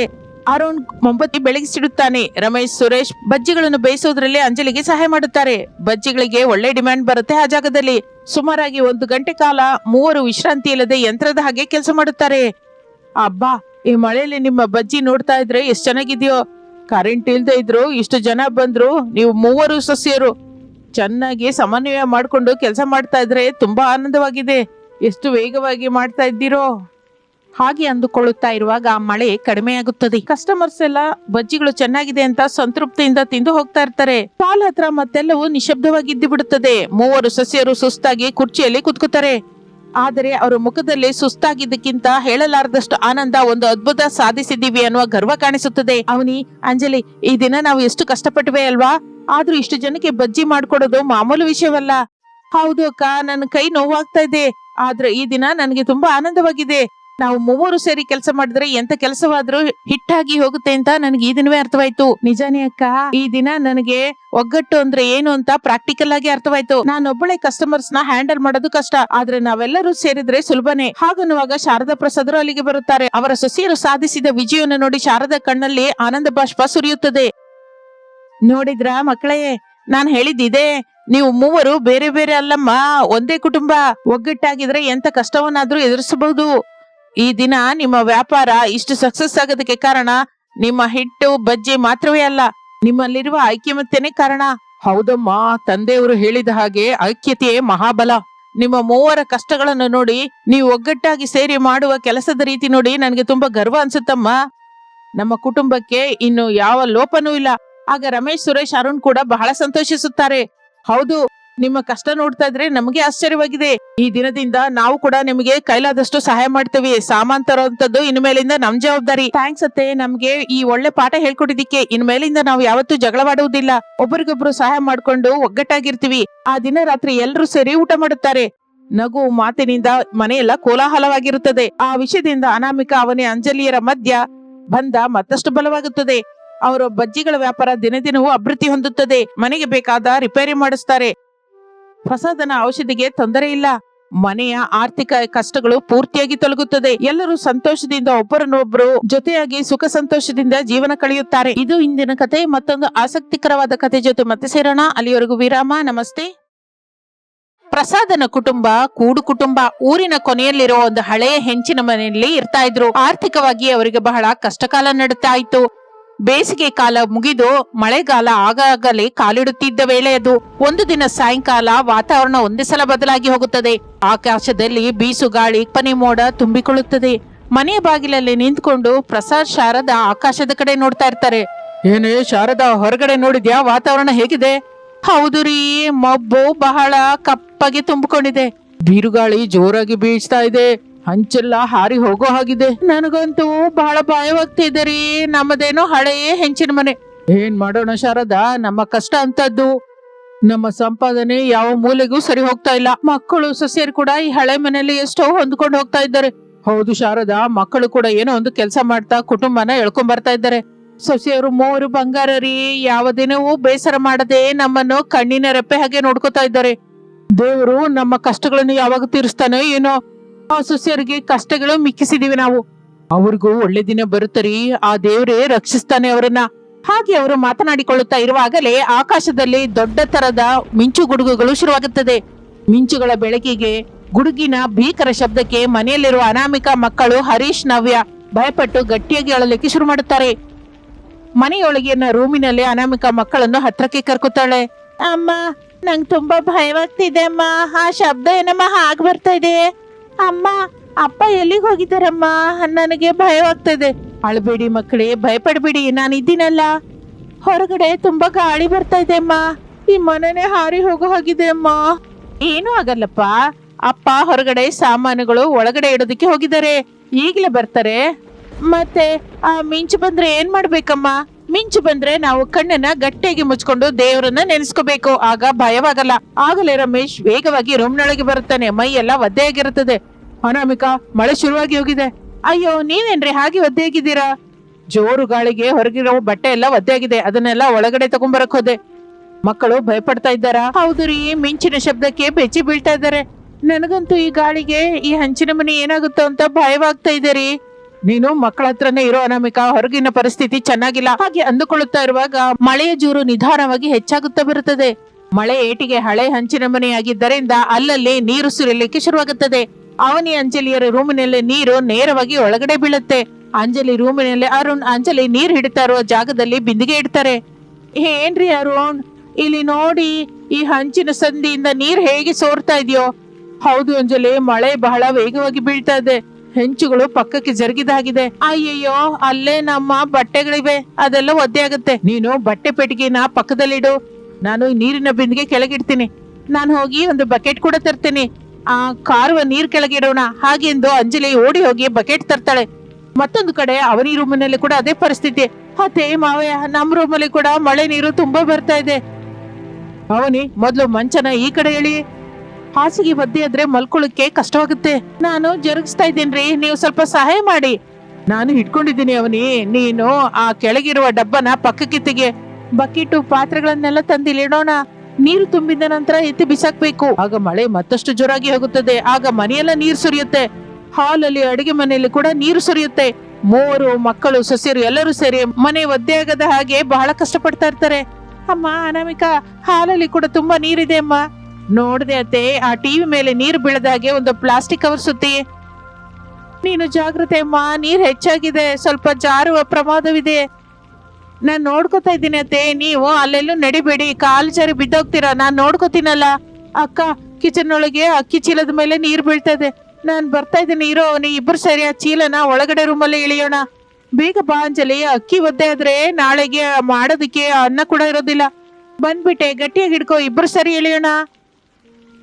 ಅರುಣ್ ಮೊಂಬತ್ತಿ ಬೆಳಗಿಸಿಡುತ್ತಾನೆ. ರಮೇಶ್, ಸುರೇಶ್ ಬಜ್ಜಿಗಳನ್ನು ಬೇಯಿಸೋದ್ರಲ್ಲಿ ಅಂಜಲಿಗೆ ಸಹಾಯ ಮಾಡುತ್ತಾರೆ. ಬಜ್ಜಿಗಳಿಗೆ ಒಳ್ಳೆ ಡಿಮ್ಯಾಂಡ್ ಬರುತ್ತೆ ಆ ಜಾಗದಲ್ಲಿ. ಸುಮಾರಾಗಿ 1 ಗಂಟೆ ಕಾಲ ಮೂವರು ವಿಶ್ರಾಂತಿ ಇಲ್ಲದೆ ಯಂತ್ರದ ಹಾಗೆ ಕೆಲಸ ಮಾಡುತ್ತಾರೆ. ಅಬ್ಬಾ, ಈ ಮಳೆಯಲ್ಲಿ ನಿಮ್ಮ ಬಜ್ಜಿ ನೋಡ್ತಾ ಇದ್ರೆ ಎಷ್ಟ್ ಚೆನ್ನಾಗಿದ್ಯೋ. ಕರೆಂಟ್ ಇಲ್ದೇ ಇದ್ರು ಇಷ್ಟು ಜನ ಬಂದ್ರು, ನೀವು ಮೂವರು ಸಸ್ಯರು ಚೆನ್ನಾಗಿ ಸಮನ್ವಯ ಮಾಡ್ಕೊಂಡು ಕೆಲಸ ಮಾಡ್ತಾ ಇದ್ರೆ ತುಂಬಾ ಆನಂದವಾಗಿದೆ. ಎಷ್ಟು ವೇಗವಾಗಿ ಮಾಡ್ತಾ ಇದ್ದೀರೋ. ಹಾಗೆ ಅಂದುಕೊಳ್ಳುತ್ತಾ ಇರುವಾಗ ಮಳೆ ಕಡಿಮೆಯಾಗುತ್ತದೆ. ಕಸ್ಟಮರ್ಸ್ ಎಲ್ಲ ಬಜ್ಜಿಗಳು ಚೆನ್ನಾಗಿದೆ ಅಂತ ಸಂತೃಪ್ತಿಯಿಂದ ತಿಂದು ಹೋಗ್ತಾ ಇರ್ತಾರೆ. ಸ್ಟಾಲ್ ಹತ್ರ ಮತ್ತೆಲ್ಲವೂ ನಿಶಬ್ದವಾಗಿದ್ದು ಬಿಡುತ್ತದೆ. ಮೂವರು ಸಸ್ಯರು ಸುಸ್ತಾಗಿ ಕುರ್ಚಿಯಲ್ಲಿ ಕುತ್ಕೋತಾರೆ. ಆದರೆ ಅವರ ಮುಖದಲ್ಲಿ ಸುಸ್ತಾಗಿದ್ದಕ್ಕಿಂತ ಹೇಳಲಾರದಷ್ಟು ಆನಂದ, ಒಂದು ಅದ್ಭುತ ಸಾಧಿಸಿದ್ದೀವಿ ಅನ್ನುವ ಗರ್ವ ಕಾಣಿಸುತ್ತದೆ. ಅವನಿ, ಅಂಜಲಿ, ಈ ದಿನ ನಾವು ಎಷ್ಟು ಕಷ್ಟಪಟ್ವಿ ಅಲ್ವಾ? ಆದ್ರೂ ಇಷ್ಟು ಜನಕ್ಕೆ ಬಜ್ಜಿ ಮಾಡ್ಕೊಡೋದು ಮಾಮೂಲು ವಿಷಯವಲ್ಲ. ಹೌದು ಅಕ್ಕ, ನನ್ನ ಕೈ ನೋವಾಗ್ತಾ ಇದೆ, ಆದ್ರೆ ಈ ದಿನ ನನಗೆ ತುಂಬಾ ಆನಂದವಾಗಿದೆ. ನಾವು ಮೂವರು ಸೇರಿ ಕೆಲಸ ಮಾಡಿದ್ರೆ ಎಂತ ಕೆಲಸವಾದ್ರೂ ಹಿಟ್ಟಾಗಿ ಹೋಗುತ್ತೆ ಅಂತ ನನಗೆ ಈ ದಿನವೇ ಅರ್ಥವಾಯ್ತು. ನಿಜಾನೇ ಅಕ್ಕ, ಈ ದಿನ ನನಗೆ ಒಗ್ಗಟ್ಟು ಅಂದ್ರೆ ಏನು ಅಂತ ಪ್ರಾಕ್ಟಿಕಲ್ ಆಗಿ ಅರ್ಥವಾಯ್ತು. ನಾನೊಬ್ಬಳೆ ಕಸ್ಟಮರ್ಸ್ ನ ಹ್ಯಾಂಡಲ್ ಮಾಡೋದು ಕಷ್ಟ, ಆದ್ರೆ ನಾವೆಲ್ಲರೂ ಸೇರಿದ್ರೆ ಸುಲಭನೇ. ಹಾಗನ್ನುವಾಗ ಶಾರದಾ ಪ್ರಸಾದರು ಅಲ್ಲಿಗೆ ಬರುತ್ತಾರೆ. ಅವರ ಸೊಸೆಯರು ಸಾಧಿಸಿದ ವಿಜಯವನ್ನು ನೋಡಿ ಶಾರದಾ ಕಣ್ಣಲ್ಲಿ ಆನಂದ ಬಾಷ್ಪ ಸುರಿಯುತ್ತದೆ. ನೋಡಿದ್ರ ಮಕ್ಕಳೇ, ನಾನ್ ಹೇಳಿದ್ದಿದೆ. ನೀವು ಮೂವರು ಬೇರೆ ಬೇರೆ ಅಲ್ಲಮ್ಮ, ಒಂದೇ ಕುಟುಂಬ. ಒಗ್ಗಟ್ಟಾಗಿದ್ರೆ ಎಂತ ಕಷ್ಟವನ್ನಾದ್ರೂ ಎದುರಿಸಬಹುದು. ಈ ದಿನ ನಿಮ್ಮ ವ್ಯಾಪಾರ ಇಷ್ಟು ಸಕ್ಸಸ್ ಆಗೋದಕ್ಕೆ ಕಾರಣ ನಿಮ್ಮ ಹಿಟ್ಟು ಬಜ್ಜಿ ಮಾತ್ರವೇ ಅಲ್ಲ, ನಿಮ್ಮಲ್ಲಿರುವ ಐಕ್ಯಮತ್ಯನೇ ಕಾರಣ. ಹೌದಮ್ಮ, ತಂದೆಯವರು ಹೇಳಿದ ಹಾಗೆ ಐಕ್ಯತೆಯೇ ಮಹಾಬಲ. ನಿಮ್ಮ ಮೂವರ ಕಷ್ಟಗಳನ್ನು ನೋಡಿ, ನೀವು ಒಗ್ಗಟ್ಟಾಗಿ ಸೇರಿ ಮಾಡುವ ಕೆಲಸದ ರೀತಿ ನೋಡಿ ನನಗೆ ತುಂಬಾ ಗರ್ವ ಅನ್ಸುತ್ತಮ್ಮ. ನಮ್ಮ ಕುಟುಂಬಕ್ಕೆ ಇನ್ನು ಯಾವ ಲೋಪನೂ ಇಲ್ಲ. ಆಗ ರಮೇಶ್, ಸುರೇಶ್, ಅರುಣ್ ಕೂಡ ಬಹಳ ಸಂತೋಷಿಸುತ್ತಾರೆ. ಹೌದು, ನಿಮ್ಮ ಕಷ್ಟ ನೋಡ್ತಾ ಇದ್ರೆ ನಮಗೆ ಆಶ್ಚರ್ಯವಾಗಿದೆ. ಈ ದಿನದಿಂದ ನಾವು ಕೂಡ ನಿಮಗೆ ಕೈಲಾದಷ್ಟು ಸಹಾಯ ಮಾಡ್ತೇವೆ. ಸಾಮಾನ್ ತರೋಂಥದ್ದು ಇನ್ಮೇಲಿಂದ ನಮ್ ಜವಾಬ್ದಾರಿ. ಥ್ಯಾಂಕ್ಸ್ ಅತ್ತೆ, ನಮ್ಗೆ ಈ ಒಳ್ಳೆ ಪಾಠ ಹೇಳ್ಕೊಟ್ಟಿದ್ದಕ್ಕೆ. ಇನ್ಮೇಲಿಂದ ನಾವು ಯಾವತ್ತೂ ಜಗಳವಾಡುವುದಿಲ್ಲ, ಒಬ್ಬರಿಗೊಬ್ರು ಸಹಾಯ ಮಾಡ್ಕೊಂಡು ಒಗ್ಗಟ್ಟಾಗಿರ್ತೀವಿ. ಆ ದಿನ ರಾತ್ರಿ ಎಲ್ರೂ ಸೇರಿ ಊಟ ಮಾಡುತ್ತಾರೆ. ನಗು ಮಾತಿನಿಂದ ಮನೆಯೆಲ್ಲ ಕೋಲಾಹಲವಾಗಿರುತ್ತದೆ. ಆ ವಿಷಯದಿಂದ ಅನಾಮಿಕಾ, ಅವನೇ, ಅಂಜಲಿಯರ ಮಧ್ಯ ಬಂಧ ಮತ್ತಷ್ಟು ಬಲವಾಗುತ್ತದೆ. ಅವರ ಬಜ್ಜಿಗಳ ವ್ಯಾಪಾರ ದಿನದಿನವೂ ಅಭಿವೃದ್ಧಿ ಹೊಂದುತ್ತದೆ. ಮನೆಗೆ ಬೇಕಾದ ರಿಪೇರಿ ಮಾಡಿಸ್ತಾರೆ. ಪ್ರಸಾದನ ಔಷಧಿಗೆ ತೊಂದರೆ ಇಲ್ಲ. ಮನೆಯ ಆರ್ಥಿಕ ಕಷ್ಟಗಳು ಪೂರ್ತಿಯಾಗಿ ತೊಲಗುತ್ತದೆ. ಎಲ್ಲರೂ ಸಂತೋಷದಿಂದ ಒಬ್ಬರನ್ನೊಬ್ಬರು ಜೊತೆಯಾಗಿ ಸುಖ ಸಂತೋಷದಿಂದ ಜೀವನ ಕಳೆಯುತ್ತಾರೆ. ಇದು ಇಂದಿನ ಕತೆ. ಮತ್ತೊಂದು ಆಸಕ್ತಿಕರವಾದ ಕತೆ ಜೊತೆ ಮತ್ತೆ ಸೇರೋಣ. ಅಲ್ಲಿವರೆಗೂ ವಿರಾಮ. ನಮಸ್ತೆ. ಪ್ರಸಾದನ ಕುಟುಂಬ ಕೂಡು ಕುಟುಂಬ. ಊರಿನ ಕೊನೆಯಲ್ಲಿರೋ ಒಂದು ಹಳೆಯ ಹೆಂಚಿನ ಮನೆಯಲ್ಲಿ ಇರ್ತಾ ಇದ್ರು. ಆರ್ಥಿಕವಾಗಿ ಅವರಿಗೆ ಬಹಳ ಕಷ್ಟಕಾಲ ನಡುತ್ತಾ ಇತ್ತು. ಬೇಸಿಗೆ ಕಾಲ ಮುಗಿದು ಮಳೆಗಾಲ ಆಗಾಗಲೇ ಕಾಲಿಡುತ್ತಿದ್ದ ವೇಳೆ ಅದು. ಒಂದು ದಿನ ಸಾಯಂಕಾಲ ವಾತಾವರಣ ಒಂದೇ ಸಲ ಬದಲಾಗಿ ಹೋಗುತ್ತದೆ. ಆಕಾಶದಲ್ಲಿ ಬೀಸು ಗಾಳಿ, ಪನಿ ಮೋಡ ತುಂಬಿಕೊಳ್ಳುತ್ತದೆ. ಮನೆಯ ಬಾಗಿಲಲ್ಲಿ ನಿಂತ್ಕೊಂಡು ಪ್ರಸಾದ್ ಶಾರದಾ ಆಕಾಶದ ಕಡೆ ನೋಡ್ತಾ ಇರ್ತಾರೆ. ಏನೇ ಶಾರದಾ, ಹೊರಗಡೆ ನೋಡಿದ್ಯಾ? ವಾತಾವರಣ ಹೇಗಿದೆ? ಹೌದು ರೀ, ಮಬ್ಬು ಬಹಳ ಕಪ್ಪಗೆ ತುಂಬಿಕೊಂಡಿದೆ. ಬಿರುಗಾಳಿ ಜೋರಾಗಿ ಬೀಳ್ತಾ ಇದೆ. ಹಂಚೆಲ್ಲ ಹಾರಿ ಹೋಗೋ ಹಾಗಿದೆ. ನನಗಂತೂ ಬಹಳ ಭಯವಾಗ್ತಿದೆ ರೀ. ನಮ್ಮದೇನೋ ಹಳೆಯ ಹೆಂಚಿನ ಮನೆ. ಏನ್ ಮಾಡೋಣ ಶಾರದಾ, ನಮ್ಮ ಕಷ್ಟ ಅಂತದ್ದು. ನಮ್ಮ ಸಂಪಾದನೆ ಯಾವ ಮೂಲೆಗೂ ಸರಿ ಹೋಗ್ತಾ ಇಲ್ಲ. ಮಕ್ಕಳು ಸೊಸೆಯರು ಕೂಡ ಈ ಹಳೆ ಮನೆಯಲ್ಲಿ ಎಷ್ಟೋ ಹೊಂದ್ಕೊಂಡು ಹೋಗ್ತಾ ಇದ್ದಾರೆ. ಹೌದು ಶಾರದಾ, ಮಕ್ಕಳು ಕೂಡ ಏನೋ ಒಂದು ಕೆಲಸ ಮಾಡ್ತಾ ಕುಟುಂಬನ ಎಳ್ಕೊಂಡ್ ಬರ್ತಾ ಇದ್ದಾರೆ. ಸೊಸೆಯರು 3 ಬಂಗಾರ ರೀ. ಯಾವ ದಿನವೂ ಬೇಸರ ಮಾಡದೆ ನಮ್ಮನ್ನು ಕಣ್ಣಿನ ರೆಪ್ಪೆ ಹಾಗೆ ನೋಡ್ಕೋತಾ ಇದ್ದಾರೆ. ದೇವರು ನಮ್ಮ ಕಷ್ಟಗಳನ್ನು ಯಾವಾಗ ತೀರಿಸ್ತಾನೋ ಏನೋ. ಆ ಸೊಸೆಯರಿಗೆ ಕಷ್ಟಗಳು ಮಿಕ್ಕಿಸಿದೀವಿ ನಾವು. ಅವ್ರಿಗೂ ಒಳ್ಳೆ ದಿನ ಬರುತ್ತರಿ. ಆ ದೇವರೇ ರಕ್ಷಿಸ್ತಾನೆ ಅವರನ್ನ. ಹಾಗೆ ಅವರು ಮಾತನಾಡಿಕೊಳ್ಳುತ್ತಾ ಇರುವಾಗಲೇ ಆಕಾಶದಲ್ಲಿ ದೊಡ್ಡ ತರದ ಮಿಂಚು ಗುಡುಗುಗಳು ಶುರುವಾಗುತ್ತದೆ. ಮಿಂಚುಗಳ ಬೆಳಕಿಗೆ, ಗುಡುಗಿನ ಭೀಕರ ಶಬ್ದಕ್ಕೆ ಮನೆಯಲ್ಲಿರುವ ಅನಾಮಿಕಾ ಮಕ್ಕಳು ಹರೀಶ್, ನವ್ಯ ಭಯಪಟ್ಟು ಗಟ್ಟಿಯಾಗಿ ಅಳಲಿಕ್ಕೆ ಶುರು ಮಾಡುತ್ತಾರೆ. ಮನೆಯೊಳಗಿನ ರೂಮಿನಲ್ಲಿ ಅನಾಮಿಕಾ ಮಕ್ಕಳನ್ನು ಹತ್ರಕ್ಕೆ ಕರ್ಕೊತಾಳೆ. ಅಮ್ಮ, ನಂಗೆ ತುಂಬಾ ಭಯವಾಗ್ತಿದೆ ಅಮ್ಮ. ಆ ಶಬ್ದ ಏನಮ್ಮ ಹಾಗೆ ಬರ್ತಾ ಇದೆ? ಅಮ್ಮ, ಅಪ್ಪ ಎಲ್ಲಿಗೆ ಹೋಗಿದ್ದಾರಮ್ಮ? ನನಗೆ ಭಯವಾಗ್ತಿದೆ. ಅಳಬೇಡಿ ಮಕ್ಕಳೇ, ಭಯಪಡಬೇಡಿ, ನಾನು ಇದ್ದೀನಲ್ಲ. ಹೊರಗಡೆ ತುಂಬಾ ಗಾಳಿ ಬರ್ತಾ ಇದೆ ಅಮ್ಮ. ಈ ಮನೆನೇ ಹಾರಿ ಹೋಗೋ ಹಾಗಿದೆ ಅಮ್ಮ. ಏನೂ ಆಗಲ್ಲಪ್ಪ. ಅಪ್ಪ ಹೊರಗಡೆ ಸಾಮಾನುಗಳು ಒಳಗಡೆ ಇಡೋದಕ್ಕೆ ಹೋಗಿದ್ದಾರೆ. ಈಗಲೇ ಬರ್ತಾರೆ. ಮತ್ತೆ ಆ ಮಿಂಚು ಬಂದ್ರೆ ಏನ್ ಮಾಡ್ಬೇಕಮ್ಮ? ಮಿಂಚು ಬಂದ್ರೆ ನಾವು ಕಣ್ಣನ್ನ ಗಟ್ಟಿಯಾಗಿ ಮುಚ್ಕೊಂಡು ದೇವರನ್ನ ನೆನೆಸ್ಕೋಬೇಕು. ಆಗ ಭಯವಾಗಲ್ಲ. ಆಗಲೇ ರಮೇಶ್ ವೇಗವಾಗಿ ರೂಮ್ನೊಳಗೆ ಬರುತ್ತಾನೆ. ಮೈ ಎಲ್ಲ ಒದ್ದೆಯಾಗಿರುತ್ತದೆ. ಅನಾಮಿಕಾ, ಮಳೆ ಶುರುವಾಗಿ ಹೋಗಿದೆ. ಅಯ್ಯೋ, ನೀವೇನ್ರಿ ಹಾಗೆ ಒದ್ದೆಯಾಗಿದ್ದೀರಾ? ಜೋರು ಗಾಳಿಗೆ ಹೊರಗಿರೋ ಬಟ್ಟೆ ಎಲ್ಲ ಒದ್ದೆಯಾಗಿದೆ. ಅದನ್ನೆಲ್ಲ ಒಳಗಡೆ ತಗೊಂಡ್ಬರಕ್ ಹೋದೆ. ಮಕ್ಕಳು ಭಯಪಡ್ತಾ ಇದ್ದಾರಾ? ಹೌದು ರೀ, ಮಿಂಚಿನ ಶಬ್ದಕ್ಕೆ ಬೆಚ್ಚಿ ಬೀಳ್ತಾ ಇದ್ದಾರೆ. ನನಗಂತೂ ಈ ಗಾಳಿಗೆ ಈ ಹಂಚಿನ ಮನೆ ಏನಾಗುತ್ತೋ ಅಂತ ಭಯವಾಗ್ತಾ ಇದೆ ರೀ. ನೀನು ಮಕ್ಕಳ ಹತ್ರನೇ ಇರೋ ಅನಾಮಿಕಾ. ಹೊರಗಿನ ಪರಿಸ್ಥಿತಿ ಚೆನ್ನಾಗಿಲ್ಲ. ಹಾಗೆ ಅಂದುಕೊಳ್ಳುತ್ತಾ ಇರುವಾಗ ಮಳೆಯ ಜೋರು ನಿಧಾನವಾಗಿ ಹೆಚ್ಚಾಗುತ್ತಾ ಬರುತ್ತದೆ. ಮಳೆ ಏಟಿಗೆ ಹಳೆ ಹಂಚಿನ ಮನೆಯಾಗಿದ್ದರಿಂದ ಅಲ್ಲಲ್ಲಿ ನೀರು ಸುರಿಯಲಿಕ್ಕೆ ಶುರುವಾಗುತ್ತದೆ. ಅವನಿ ಅಂಜಲಿಯರ ರೂಮಿನಲ್ಲಿ ನೀರು ನೇರವಾಗಿ ಒಳಗಡೆ ಬೀಳುತ್ತೆ. ಅಂಜಲಿ ರೂಮಿನಲ್ಲಿ ಅರುಣ್, ಅಂಜಲಿ ನೀರ್ ಹಿಡಿತಾ ಇರುವ ಜಾಗದಲ್ಲಿ ಬಿಂದಿಗೆ ಇಡ್ತಾರೆ. ಏನ್ರಿ ಅರುಣ್, ಇಲ್ಲಿ ನೋಡಿ, ಈ ಹಂಚಿನ ಸಂದಿಯಿಂದ ನೀರ್ ಹೇಗೆ ಸೋರ್ತಾ ಇದೆಯೋ? ಹೌದು ಅಂಜಲಿ, ಮಳೆ ಬಹಳ ವೇಗವಾಗಿ ಬೀಳ್ತಾ ಇದೆ. ಹೆಂಚುಗಳು ಪಕ್ಕಕ್ಕೆ ಜರುಗಿದಾಗಿದೆ. ಅಯ್ಯಯ್ಯೋ, ಅಲ್ಲೇ ನಮ್ಮ ಬಟ್ಟೆಗಳಿವೆ, ಅದೆಲ್ಲ ಒದ್ದೆ ಆಗುತ್ತೆ. ನೀನು ಬಟ್ಟೆ ಪೆಟ್ಟಿಗೆನ ಪಕ್ಕದಲ್ಲಿಡು. ನಾನು ನೀರಿನ ಬಿಂದಿಗೆ ಕೆಳಗಿಡ್ತೀನಿ. ನಾನು ಹೋಗಿ ಒಂದು ಬಕೆಟ್ ಕೂಡ ತರ್ತೀನಿ. ಆ ಕಾರುವ ನೀರ್ ಕೆಳಗಿಡೋಣ. ಹಾಗೆಂದು ಅಂಜಲಿ ಓಡಿ ಹೋಗಿ ಬಕೆಟ್ ತರ್ತಾಳೆ. ಮತ್ತೊಂದು ಕಡೆ ಅವನಿ ರೂಮಿನಲ್ಲಿ ಕೂಡ ಅದೇ ಪರಿಸ್ಥಿತಿ. ಅತ್ತೆ ಮಾವಯ್ಯ, ನಮ್ಮ ರೂಮಲ್ಲಿ ಕೂಡ ಮಳೆ ನೀರು ತುಂಬಾ ಬರ್ತಾ ಇದೆ. ಅವನಿ, ಮೊದ್ಲು ಮಂಚನ ಈ ಕಡೆ ಎಳಿ. ಹಾಸಿಗೆ ಒದ್ದೆ ಆದ್ರೆ ಮಲ್ಕೊಳ್ಳಕ್ಕೆ ಕಷ್ಟವಾಗುತ್ತೆ. ನಾನು ಜರುಗಿಸ್ತಾ ಇದ್ದೀನ್ರಿ, ನೀವು ಸ್ವಲ್ಪ ಸಹಾಯ ಮಾಡಿ. ನಾನು ಹಿಡ್ಕೊಂಡಿದ್ದೀನಿ ಅವನಿ. ನೀನು ಆ ಕೆಳಗಿರುವ ಡಬ್ಬನ ಪಕ್ಕಕ್ಕೆ ತೆಗೆ. ಬಕೆಟು ಪಾತ್ರೆಗಳನ್ನೆಲ್ಲ ತಂದಿಲ್ಲಿಡೋಣ. ನೀರು ತುಂಬಿದ ನಂತರ ಎತ್ತಿ ಬಿಸಾಕ್ಬೇಕು. ಆಗ ಮಳೆ ಮತ್ತಷ್ಟು ಜೋರಾಗಿ ಹೋಗುತ್ತದೆ. ಆಗ ಮನೆಯೆಲ್ಲ ನೀರು ಸುರಿಯುತ್ತೆ. ಹಾಲಲ್ಲಿ, ಅಡಿಗೆ ಮನೆಯಲ್ಲಿ ಕೂಡ ನೀರು ಸುರಿಯುತ್ತೆ. 3 ಮಕ್ಕಳು ಸೊಸೆಯರು ಎಲ್ಲರೂ ಸೇರಿ ಮನೆ ಒದ್ದೆ ಆಗದ ಹಾಗೆ ಬಹಳ ಕಷ್ಟಪಡ್ತಾ ಇರ್ತಾರೆ. ಅಮ್ಮ ಅನಾಮಿಕಾ, ಹಾಲಲ್ಲಿ ಕೂಡ ತುಂಬಾ ನೀರಿದೆ ಅಮ್ಮ. ನೋಡ್ದೆ ಅತ್ತೆ, ಆ ಟಿವಿ ಮೇಲೆ ನೀರು ಬೀಳದ ಹಾಗೆ ಒಂದು ಪ್ಲಾಸ್ಟಿಕ್ ಕವರ್ ಸುತ್ತಿ. ನೀನು ಜಾಗ್ರತೆ ಅಮ್ಮ, ನೀರ್ ಹೆಚ್ಚಾಗಿದೆ, ಸ್ವಲ್ಪ ಜಾರುವ ಪ್ರಮಾದವಿದೆ. ನಾನ್ ನೋಡ್ಕೋತಾ ಇದ್ದೀನಿ ಅತ್ತೆ, ನೀವು ಅಲ್ಲೆಲ್ಲೂ ನಡಿಬೇಡಿ, ಕಾಲು ಜಾರಿ ಬಿದ್ದೋಗ್ತೀರಾ. ನಾನ್ ನೋಡ್ಕೋತೀನಲ್ಲ. ಅಕ್ಕ, ಕಿಚನ್ ಒಳಗೆ ಅಕ್ಕಿ ಚೀಲದ ಮೇಲೆ ನೀರ್ ಬೀಳ್ತಾ ಇದೆ. ನಾನ್ ಬರ್ತಾ ಇದ್ದೀನಿ, ಇರೋ. ನೀ ಇಬ್ರು ಸೇರಿ ಆ ಚೀಲನ ಒಳಗಡೆ ರೂಮಲ್ಲಿ ಇಳಿಯೋಣ. ಬೇಗ ಬಾ ಅಂಜಲಿ. ಅಕ್ಕಿ ಒದ್ದೆ ಆದ್ರೆ ನಾಳೆಗೆ ಮಾಡೋದಕ್ಕೆ ಅನ್ನ ಕೂಡ ಇರೋದಿಲ್ಲ. ಬಂದ್ಬಿಟ್ಟೆ, ಗಟ್ಟಿಯಾಗಿ ಹಿಡ್ಕೋ. ಇಬ್ರು ಸರಿ ಇಳಿಯೋಣ.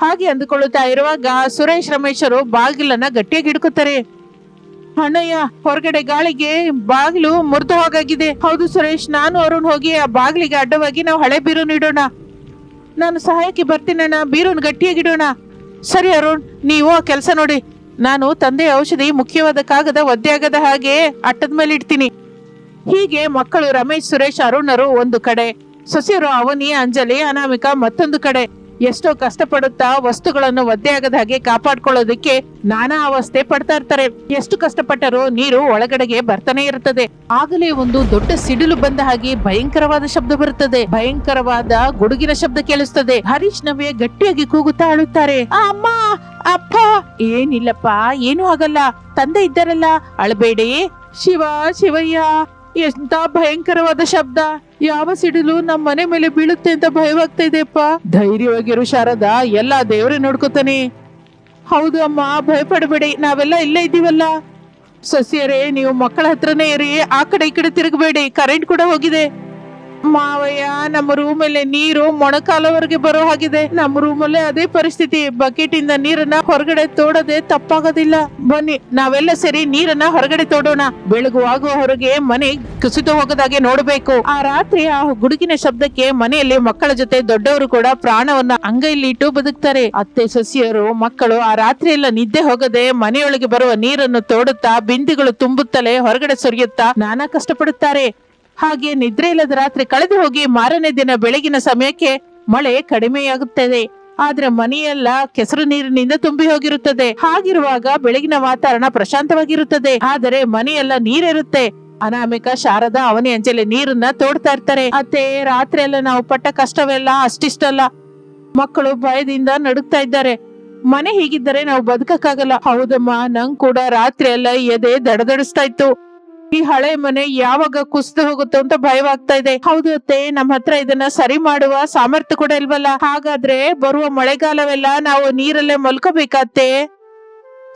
ಹಾಗೆ ಅಂದುಕೊಳ್ಳುತ್ತಾ ಇರುವಾಗ ಸುರೇಶ್, ರಮೇಶರು ಬಾಗಿಲನ್ನ ಗಟ್ಟಿಯಾಗಿ ಹಿಡ್ಕೋತಾರೆ. ಅಣ್ಣಯ್ಯ, ಹೊರಗಡೆ ಗಾಳಿಗೆ ಬಾಗಿಲು ಮುರಿದು ಹೋಗಾಗಿದೆ. ಹೌದು ಸುರೇಶ್, ನಾನು ಅರುಣ್ ಹೋಗಿ ಆ ಬಾಗಿಲಿಗೆ ಅಡ್ಡವಾಗಿ ನಾವು ಹಳೆ ಬೀರೂನ್ ಇಡೋಣ. ನಾನು ಸಹಾಯಕ್ಕೆ ಬರ್ತೀನಣ್ಣ. ಬೀರೂನ್ ಗಟ್ಟಿಯಾಗಿಡೋಣ. ಸರಿ ಅರುಣ್, ನೀವು ಆ ಕೆಲಸ ನೋಡಿ. ನಾನು ತಂದೆಯ ಔಷಧಿ ಮುಖ್ಯವಾದ ಕಾಗದ ಒದ್ದೆ ಆಗದ ಹಾಗೆ ಅಟ್ಟದ ಮೇಲೆ ಇಡ್ತೀನಿ. ಹೀಗೆ ಮಕ್ಕಳು ರಮೇಶ್, ಸುರೇಶ್, ಅರುಣರು ಒಂದು ಕಡೆ, ಸೊಸೆಯರು ಅವನಿ, ಅಂಜಲಿ, ಅನಾಮಿಕಾ ಮತ್ತೊಂದು ಕಡೆ ಎಷ್ಟೋ ಕಷ್ಟಪಡುತ್ತಾ ವಸ್ತುಗಳನ್ನು ಒದ್ದೆ ಆಗದ ಹಾಗೆ ಕಾಪಾಡ್ಕೊಳ್ಳೋದಕ್ಕೆ ನಾನಾ ಅವಸ್ಥೆ ಪಡ್ತಾ ಇರ್ತಾರೆ. ಎಷ್ಟು ಕಷ್ಟಪಟ್ಟರೂ ನೀರು ಒಳಗಡೆಗೆ ಬರ್ತಾನೆ ಇರುತ್ತದೆ. ಆಗಲೇ ಒಂದು ದೊಡ್ಡ ಸಿಡಿಲು ಬಂದ ಹಾಗೆ ಭಯಂಕರವಾದ ಶಬ್ದ ಬರುತ್ತದೆ. ಭಯಂಕರವಾದ ಗುಡುಗಿನ ಶಬ್ದ ಕೇಳಿಸ್ತದೆ. ಹರೀಶ್, ನವ್ಯ ಗಟ್ಟಿಯಾಗಿ ಕೂಗುತ್ತಾ ಅಳುತ್ತಾರೆ. ಅಮ್ಮ, ಅಪ್ಪ. ಏನಿಲ್ಲಪ್ಪ, ಏನೂ ಆಗಲ್ಲ, ತಂದೆ ಇದ್ದಾರಲ್ಲ, ಅಳಬೇಡಿ. ಶಿವ ಶಿವಯ್ಯ, ಎಂತ ಭಯಂಕರವಾದ ಶಬ್ದ. ಯಾವ ಸಿಡಿಲು ನಮ್ಮ ಮನೆ ಮೇಲೆ ಬೀಳುತ್ತೆ ಅಂತ ಭಯವಾಗ್ತಾ ಇದೆಯಪ್ಪ. ಧೈರ್ಯವಾಗಿರು ಶಾರದಾ, ಎಲ್ಲ ದೇವರೇ ನೋಡ್ಕೋತಾನೆ. ಹೌದು ಅಮ್ಮ, ಭಯಪಡಬೇಡಿ, ನಾವೆಲ್ಲ ಇಲ್ಲೇ ಇದ್ದೀವಲ್ಲ. ಸೊಸೆಯರೇ, ನೀವು ಮಕ್ಕಳ ಹತ್ರನೇ ಇರಿ, ಆ ಕಡೆ ಈ ಕಡೆ ತಿರುಗಬೇಡಿ, ಕರೆಂಟ್ ಕೂಡ ಹೋಗಿದೆ. ಮಾವಯ್ಯ, ನಮ್ಮ ರೂಮಲ್ಲಿ ನೀರು ಮೊಣಕಾಲವರೆಗೆ ಬರೋ ಹಾಗಿದೆ. ನಮ್ಮ ರೂಮಲ್ಲೇ ಅದೇ ಪರಿಸ್ಥಿತಿ. ಬಕೆಟ್ ಇಂದ ನೀರನ್ನ ಹೊರಗಡೆ ತೋಡದೆ ತಪ್ಪಾಗೋದಿಲ್ಲ. ಬನ್ನಿ, ನಾವೆಲ್ಲ ಸೇರಿ ನೀರನ್ನ ಹೊರಗಡೆ ತೋಡೋಣ. ಬೆಳಗುವಾಗ ಹೊರಗೆ ಮನೆ ಕುಸಿದು ಹೋಗದಾಗೆ ನೋಡ್ಬೇಕು. ಆ ರಾತ್ರಿ ಆ ಗುಡುಗಿನ ಶಬ್ದಕ್ಕೆ ಮನೆಯಲ್ಲಿ ಮಕ್ಕಳ ಜೊತೆ ದೊಡ್ಡವರು ಕೂಡ ಪ್ರಾಣವನ್ನ ಅಂಗೈಲಿಟ್ಟು ಬದುಕ್ತಾರೆ. ಅತ್ತೆ ಸೊಸೆಯರು ಮಕ್ಕಳು ಆ ರಾತ್ರಿ ಎಲ್ಲ ನಿದ್ದೆ ಹೋಗದೆ ಮನೆಯೊಳಗೆ ಬರುವ ನೀರನ್ನು ತೋಡುತ್ತಾ ಬಿಂದಿಗಳು ತುಂಬುತ್ತಲೇ ಹೊರಗಡೆ ಸುರಿಯುತ್ತಾ ನಾನಾ ಕಷ್ಟಪಡುತ್ತಾರೆ. ಹಾಗೆ ನಿದ್ರೆ ಇಲ್ಲದ ರಾತ್ರಿ ಕಳೆದು ಹೋಗಿ ಮಾರನೇ ದಿನ ಬೆಳಗಿನ ಸಮಯಕ್ಕೆ ಮಳೆ ಕಡಿಮೆಯಾಗುತ್ತದೆ. ಆದ್ರೆ ಮನೆಯೆಲ್ಲ ಕೆಸರು ನೀರಿನಿಂದ ತುಂಬಿ ಹೋಗಿರುತ್ತದೆ. ಹಾಗಿರುವಾಗ ಬೆಳಗಿನ ವಾತಾವರಣ ಪ್ರಶಾಂತವಾಗಿರುತ್ತದೆ. ಆದರೆ ಮನೆಯೆಲ್ಲ ನೀರಿರುತ್ತೆ. ಅನಾಮಿಕ, ಶಾರದಾ, ಅವನಿ, ಅಂಜಲಿ ನೀರನ್ನ ತೋಡ್ತಾ ಇರ್ತಾರೆ. ಅತ್ತೆ, ರಾತ್ರಿ ಎಲ್ಲ ನಾವು ಪಟ್ಟ ಕಷ್ಟವೆಲ್ಲ ಅಷ್ಟಿಷ್ಟಲ್ಲ. ಮಕ್ಕಳು ಭಯದಿಂದ ನಡುಗ್ತಾ ಇದ್ದಾರೆ. ಮನೆ ಹೀಗಿದ್ದರೆ ನಾವು ಬದುಕಕ್ಕಾಗಲ್ಲ. ಹೌದಮ್ಮ, ನಂಗ್ ಕೂಡ ರಾತ್ರಿ ಎಲ್ಲ ಎದೆ ದಡದಡಿಸ್ತಾ ಇತ್ತು. ಈ ಹಳೆ ಮನೆ ಯಾವಾಗ ಕುಸಿದು ಹೋಗುತ್ತೋ ಅಂತ ಭಯವಾಗ್ತಾ ಇದೆ. ಹೌದು ಅತ್ತೆ, ನಮ್ಮ ಹತ್ರ ಇದನ್ನ ಸರಿ ಮಾಡುವ ಸಾಮರ್ಥ್ಯ ಕೂಡ ಇಲ್ವಲ್ಲ. ಹಾಗಾದ್ರೆ ಬರುವ ಮಳೆಗಾಲವೆಲ್ಲ ನಾವು ನೀರಲ್ಲೇ ಮಲ್ಕೋಬೇಕತ್ತೆ.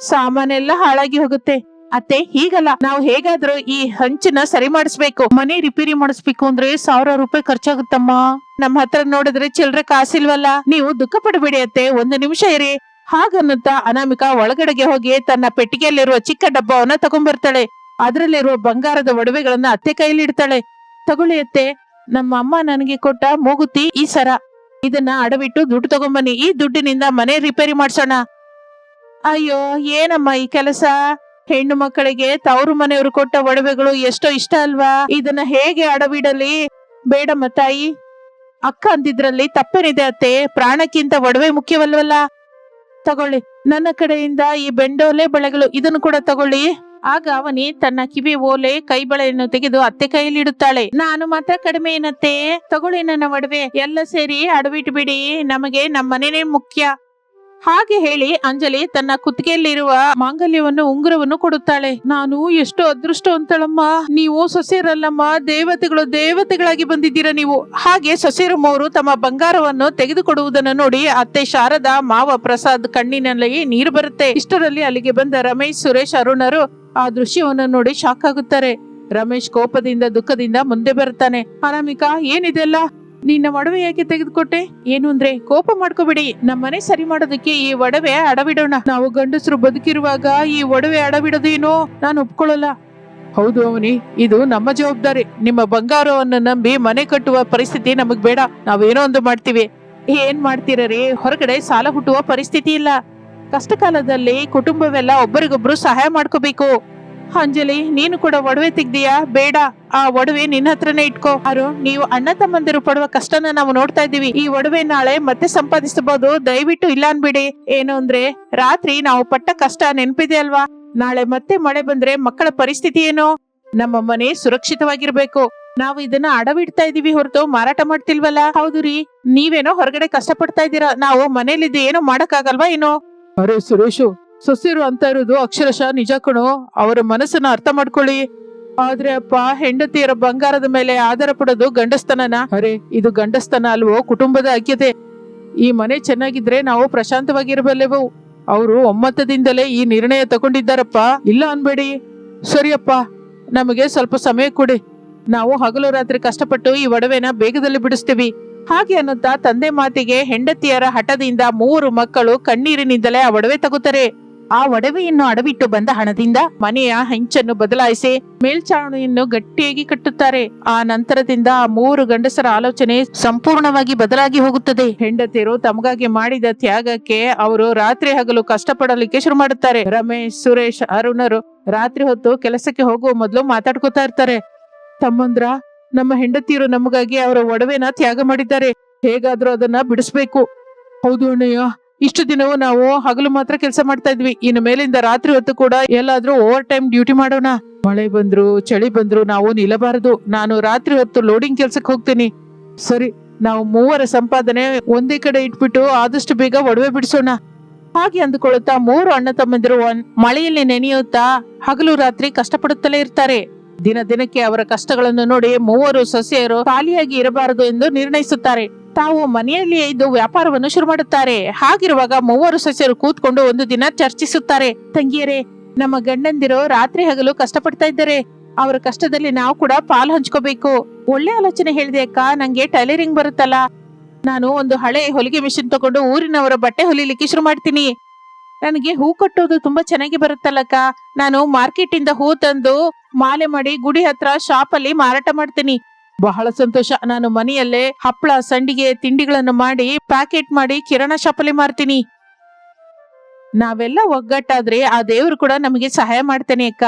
ಸಾಮಾನೆಲ್ಲ ಹಾಳಾಗಿ ಹೋಗುತ್ತೆ. ಅತ್ತೆ, ಹೀಗಲ್ಲ, ನಾವು ಹೇಗಾದ್ರೂ ಈ ಹಂಚನ್ನ ಸರಿ ಮಾಡಿಸ್ಬೇಕು. ಮನೆ ರಿಪೇರಿ ಮಾಡಿಸ್ಬೇಕು ಅಂದ್ರೆ 1000 ರೂಪಾಯಿ ಖರ್ಚಾಗುತ್ತಮ್ಮ. ನಮ್ಮ ಹತ್ರ ನೋಡಿದ್ರೆ ಚಿಲ್ರೆ ಕಾಸಿಲ್ವಲ್ಲ. ನೀವು ದುಃಖ ಪಡಬೇಡಿ ಅತ್ತೆ, 1 ನಿಮಿಷ ಇರಿ. ಹಾಗನ್ನುತ್ತಾ ಅನಾಮಿಕಾ ಒಳಗಡೆಗೆ ಹೋಗಿ ತನ್ನ ಪೆಟ್ಟಿಗೆಯಲ್ಲಿರುವ ಚಿಕ್ಕ ಡಬ್ಬವನ್ನ ತಗೊಂಡ್ಬರ್ತಾಳೆ. ಅದರಲ್ಲಿರುವ ಬಂಗಾರದ ಒಡವೆಗಳನ್ನ ಅತ್ತೆ ಕೈಯಲ್ಲಿ ಇಡ್ತಾಳೆ. ತಗೊಳ್ಳಿ ಅತ್ತೆ, ನಮ್ಮ ಅಮ್ಮ ನನಗೆ ಕೊಟ್ಟ ಮೂಗುತಿ, ಈ ಸರ. ಇದನ್ನ ಅಡವಿಟ್ಟು ದುಡ್ಡು ತಗೊಂಬನ್ನಿ. ಈ ದುಡ್ಡಿನಿಂದ ಮನೆ ರಿಪೇರಿ ಮಾಡ್ಸೋಣ. ಅಯ್ಯೋ, ಏನಮ್ಮ ಈ ಕೆಲಸ? ಹೆಣ್ಣು ಮಕ್ಕಳಿಗೆ ತವರು ಮನೆಯವರು ಕೊಟ್ಟ ಒಡವೆಗಳು ಎಷ್ಟೋ ಇಷ್ಟ ಅಲ್ವಾ? ಇದನ್ನ ಹೇಗೆ ಅಡವಿಡಲಿ? ಬೇಡಮ್ಮ ತಾಯಿ. ಅಕ್ಕ ಅಂದಿದ್ರಲ್ಲಿ ತಪ್ಪೇನಿದೆ ಅತ್ತೆ? ಪ್ರಾಣಕ್ಕಿಂತ ಒಡವೆ ಮುಖ್ಯವಲ್ವಲ್ಲ. ತಗೊಳ್ಳಿ, ನನ್ನ ಕಡೆಯಿಂದ ಈ ಬೆಂಡೋಲೆ ಬಳೆಗಳು, ಇದನ್ನು ಕೂಡ ತಗೊಳ್ಳಿ. ಆಗ ಅವನಿ ತನ್ನ ಕಿವಿ ಓಲೆ, ಕೈ ಬಳೆಯನ್ನು ತೆಗೆದು ಅತ್ತೆ ಕೈಯಲ್ಲಿ ಇಡುತ್ತಾಳೆ. ನಾನು ಮಾತ್ರ ಕಡಿಮೆ ಏನತ್ತೆ? ತಗೊಳ್ಳಿ ನನ್ನ ಒಡವೆ, ಎಲ್ಲ ಸೇರಿ ಅಡವಿಟ್ಬಿಡಿ. ನಮಗೆ ನಮ್ಮನೇನೆ ಮುಖ್ಯ. ಹಾಗೆ ಹೇಳಿ ಅಂಜಲಿ ತನ್ನ ಕುತ್ತಿಗೆಯಲ್ಲಿರುವ ಮಾಂಗಲ್ಯವನ್ನು, ಉಂಗುರವನ್ನು ಕೊಡುತ್ತಾಳೆ. ನಾನು ಎಷ್ಟು ಅದೃಷ್ಟವಂತಳಮ್ಮ. ನೀವು ಸೊಸೆಯರಲ್ಲಮ್ಮ, ದೇವತೆಗಳಾಗಿ ಬಂದಿದ್ದೀರಾ ನೀವು. ಹಾಗೆ ಸೊಸೆಯರಮ್ಮವರು ತಮ್ಮ ಬಂಗಾರವನ್ನು ತೆಗೆದುಕೊಡುವುದನ್ನು ನೋಡಿ ಅತ್ತೆ ಶಾರದಾ, ಮಾವ ಪ್ರಸಾದ್ ಕಣ್ಣಿನಲ್ಲಿ ನೀರು ಬರುತ್ತೆ. ಇಷ್ಟರಲ್ಲಿ ಅಲ್ಲಿಗೆ ಬಂದ ರಮೇಶ್, ಸುರೇಶ್, ಅರುಣರು ಆ ದೃಶ್ಯವನ್ನು ನೋಡಿ ಶಾಕ್ ಆಗುತ್ತಾರೆ. ರಮೇಶ್ ಕೋಪದಿಂದ, ದುಃಖದಿಂದ ಮುಂದೆ ಬರುತ್ತಾನೆ. ಅನಾಮಿಕಾ, ಏನಿದೆಲ್ಲ? ನಿನ್ನ ಒಡವೆ ಯಾಕೆ ತೆಗೆದುಕೊಟ್ಟೆ? ಏನು ಅಂದ್ರೆ, ಕೋಪ ಮಾಡ್ಕೋಬಿಡಿ. ನಮ್ಮನೆ ಸರಿ ಮಾಡೋದಕ್ಕೆ ಈ ಒಡವೆ ಅಡವಿಡೋಣ. ನಾವು ಗಂಡಸರು ಬದುಕಿರುವಾಗ ಈ ಒಡವೆ ಅಡವಿಡೋದೇನೋ ನಾನು ಒಪ್ಕೊಳ್ಳಲ್ಲ. ಹೌದು ಅವನಿ, ಇದು ನಮ್ಮ ಜವಾಬ್ದಾರಿ. ನಿಮ್ಮ ಬಂಗಾರವನ್ನು ನಂಬಿ ಮನೆ ಕಟ್ಟುವ ಪರಿಸ್ಥಿತಿ ನಮಗ್ ಬೇಡ. ನಾವೇನೋ ಒಂದು ಮಾಡ್ತೀವಿ. ಏನ್ ಮಾಡ್ತೀರರಿ? ಹೊರಗಡೆ ಸಾಲ ಹುಟ್ಟುವ ಪರಿಸ್ಥಿತಿ ಇಲ್ಲ. ಕಷ್ಟ ಕಾಲದಲ್ಲಿ ಕುಟುಂಬವೆಲ್ಲ ಒಬ್ಬರಿಗೊಬ್ರು ಸಹಾಯ ಮಾಡ್ಕೋಬೇಕು. ಅಂಜಲಿ, ನೀನು ಕೂಡ ಒಡವೆ ತೆಗ್ದೀಯಾ? ಬೇಡ, ಆ ಒಡವೆ ನಿನ್ನ ಹತ್ರನೇ ಇಟ್ಕೋ. ಅರು, ನೀವು ಅಣ್ಣ ತಮ್ಮಂದಿರು ಪಡುವ ಕಷ್ಟನ ನಾವು ನೋಡ್ತಾ ಇದ್ದೀವಿ. ಈ ಒಡವೆ ನಾಳೆ ಮತ್ತೆ ಸಂಪಾದಿಸಬಹುದು. ದಯವಿಟ್ಟು ಇಲ್ಲ ಅನ್ಬಿಡಿ. ಏನು ಅಂದ್ರೆ, ರಾತ್ರಿ ನಾವು ಪಟ್ಟ ಕಷ್ಟ ನೆನಪಿದೆ ಅಲ್ವಾ? ನಾಳೆ ಮತ್ತೆ ಮಳೆ ಬಂದ್ರೆ ಮಕ್ಕಳ ಪರಿಸ್ಥಿತಿ ಏನು? ನಮ್ಮ ಮನೆ ಸುರಕ್ಷಿತವಾಗಿರ್ಬೇಕು. ನಾವು ಇದನ್ನ ಅಡವಿಡ್ತಾ ಇದೀವಿ ಹೊರತು ಮಾರಾಟ ಮಾಡ್ತಿಲ್ವಲ್ಲ. ಹೌದು ರೀ, ನೀವೇನೋ ಹೊರಗಡೆ ಕಷ್ಟ ಪಡ್ತಾ ಇದ್ದೀರಾ. ನಾವು ಮನೇಲಿದ್ದು ಏನೋ ಮಾಡಕ್ಕಾಗಲ್ವಾ ಏನೋ? ಅರೆ ಸುರೇಶು, ಸೊಸೆರು ಅಂತ ಇರೋದು ಅಕ್ಷರಶಃ ನಿಜ ಕಣೋ. ಅವರ ಮನಸ್ಸನ್ನ ಅರ್ಥ ಮಾಡ್ಕೊಳ್ಳಿ. ಆದ್ರೆ ಅಪ್ಪ, ಹೆಂಡತಿಯರ ಬಂಗಾರದ ಮೇಲೆ ಆಧಾರ ಪಡೋದು ಗಂಡಸ್ತನನ? ಅರೆ, ಇದು ಗಂಡಸ್ತನ ಅಲ್ವೋ, ಕುಟುಂಬದ ಐಕ್ಯತೆ. ಈ ಮನೆ ಚೆನ್ನಾಗಿದ್ರೆ ನಾವು ಪ್ರಶಾಂತವಾಗಿರಬಲ್ಲೆವು. ಅವರು ಒಮ್ಮತದಿಂದಲೇ ಈ ನಿರ್ಣಯ ತಗೊಂಡಿದ್ದಾರಪ್ಪ. ಇಲ್ಲ ಅನ್ಬೇಡಿ. ಸರಿಯಪ್ಪ, ನಮಗೆ ಸ್ವಲ್ಪ ಸಮಯ ಕೊಡಿ. ನಾವು ಹಗಲು ರಾತ್ರಿ ಕಷ್ಟಪಟ್ಟು ಈ ಒಡವೆನ ಬೇಗದಲ್ಲಿ ಬಿಡಿಸ್ತೀವಿ. ಹಾಗೆ ಅನ್ನುತ್ತಾ ತಂದೆ ಮಾತಿಗೆ ಹೆಂಡತಿಯರ ಹಠದಿಂದ 3 ಮಕ್ಕಳು ಕಣ್ಣೀರಿನಿಂದಲೇ ಆ ಒಡವೆ ತಗೋತಾರೆ. ಆ ಒಡವೆಯನ್ನು ಅಡವಿಟ್ಟು ಬಂದ ಹಣದಿಂದ ಮನೆಯ ಹೆಂಚನ್ನು ಬದಲಾಯಿಸಿ ಮೇಲ್ಚಾವಣಿಯನ್ನು ಗಟ್ಟಿಯಾಗಿ ಕಟ್ಟುತ್ತಾರೆ. ಆ ನಂತರದಿಂದ ಆ 3 ಗಂಡಸರ ಆಲೋಚನೆ ಸಂಪೂರ್ಣವಾಗಿ ಬದಲಾಗಿ ಹೋಗುತ್ತದೆ. ಹೆಂಡತಿಯರು ತಮಗಾಗಿ ಮಾಡಿದ ತ್ಯಾಗಕ್ಕೆ ಅವರು ರಾತ್ರಿ ಹಗಲು ಕಷ್ಟಪಡಲಿಕ್ಕೆ ಶುರು ಮಾಡುತ್ತಾರೆ. ರಮೇಶ್, ಸುರೇಶ್, ಅರುಣರು ರಾತ್ರಿ ಹೊತ್ತು ಕೆಲಸಕ್ಕೆ ಹೋಗುವ ಮೊದಲು ಮಾತಾಡ್ಕೋತಾ ಇರ್ತಾರೆ. ತಮ್ಮಂದ್ರ, ನಮ್ಮ ಹೆಂಡತಿಯರು ನಮಗಾಗಿ ಅವರ ಒಡವೆನ ತ್ಯಾಗ ಮಾಡಿದ್ದಾರೆ. ಹೇಗಾದ್ರೂ ಅದನ್ನ ಬಿಡಿಸ್ಬೇಕು. ಹೌದು ಅಣ್ಣಯ್ಯ, ಇಷ್ಟು ದಿನವೂ ನಾವು ಹಗಲು ಮಾತ್ರ ಕೆಲಸ ಮಾಡ್ತಾ ಇದ್ವಿ. ಇನ್ನು ಮೇಲಿಂದ ರಾತ್ರಿ ಹೊತ್ತು ಕೂಡ ಎಲ್ಲಾದ್ರೂ ಓವರ್ ಟೈಮ್ ಡ್ಯೂಟಿ ಮಾಡೋಣ. ಮಳೆ ಬಂದ್ರು ಚಳಿ ಬಂದ್ರು ನಾವು ನಿಲ್ಲಬಾರದು. ನಾನು ರಾತ್ರಿ ಹೊತ್ತು ಲೋಡಿಂಗ್ ಕೆಲ್ಸಕ್ಕೆ ಹೋಗ್ತೀನಿ. ಸರಿ, ನಾವು 3 ಸಂಪಾದನೆ ಒಂದೇ ಕಡೆ ಇಟ್ಬಿಟ್ಟು ಆದಷ್ಟು ಬೇಗ ಒಡವೆ ಬಿಡಿಸೋಣ. ಹಾಗೆ ಅಂದುಕೊಳ್ಳುತ್ತಾ 3 ಅಣ್ಣ ತಮ್ಮಂದಿರು ಮಳೆಯಲ್ಲಿ ನೆನೆಯುತ್ತಾ ಹಗಲು ರಾತ್ರಿ ಕಷ್ಟಪಡುತ್ತಲೇ ಇರ್ತಾರೆ. ದಿನಕ್ಕೆ ಅವರ ಕಷ್ಟಗಳನ್ನು ನೋಡಿ 3 ಸೊಸೆಯರು ಖಾಲಿಯಾಗಿ ಇರಬಾರದು ಎಂದು ನಿರ್ಣಯಿಸುತ್ತಾರೆ. ತಾವು ಮನೆಯಲ್ಲಿಯೇ ಇದ್ದು ವ್ಯಾಪಾರವನ್ನು ಶುರು ಮಾಡುತ್ತಾರೆ. ಹಾಗಿರುವಾಗ 3 ಸೊಸೆಯರು ಕೂತ್ಕೊಂಡು ಒಂದು ದಿನ ಚರ್ಚಿಸುತ್ತಾರೆ. ತಂಗಿಯರೇ, ನಮ್ಮ ಗಂಡಂದಿರು ರಾತ್ರಿ ಹಗಲು ಕಷ್ಟಪಡ್ತಾ ಇದ್ದಾರೆ. ಅವರ ಕಷ್ಟದಲ್ಲಿ ನಾವು ಕೂಡ ಪಾಲು ಹಂಚ್ಕೋಬೇಕು. ಒಳ್ಳೆ ಆಲೋಚನೆ ಹೇಳಿದೆ ಅಕ್ಕ. ನಂಗೆ ಟೈಲರಿಂಗ್ ಬರುತ್ತಲ್ಲ, ನಾನು ಒಂದು ಹಳೆ ಹೊಲಿಗೆ ಮಿಷಿನ್ ತಗೊಂಡು ಊರಿನವರ ಬಟ್ಟೆ ಹೊಲಿಲಿಕ್ಕೆ ಶುರು ಮಾಡ್ತೀನಿ. ನನಗೆ ಹೂ ಕಟ್ಟೋದು ತುಂಬಾ ಚೆನ್ನಾಗಿ ಬರುತ್ತಲ್ಲಕ್ಕ. ನಾನು ಮಾರ್ಕೆಟ್ ಇಂದ ಹೂ ತಂದು ಮಾಲೆ ಮಾಡಿ ಗುಡಿ ಹತ್ರ ಶಾಪ್ ಅಲ್ಲಿ ಮಾರಾಟ ಮಾಡ್ತೀನಿ. ಬಹಳ ಸಂತೋಷ. ನಾನು ಮನೆಯಲ್ಲೇ ಹಪ್ಪಳ, ಸಂಡಿಗೆ, ತಿಂಡಿಗಳನ್ನು ಮಾಡಿ ಪ್ಯಾಕೆಟ್ ಮಾಡಿ ಕಿರಾಣಾ ಶಾಪ್ ಅಲ್ಲಿ ಮಾರ್ತೀನಿ. ನಾವೆಲ್ಲ ಒಗ್ಗಟ್ಟಾದ್ರೆ ಆ ದೇವ್ರು ಕೂಡ ನಮಗೆ ಸಹಾಯ ಮಾಡ್ತೇನೆ ಅಕ್ಕ.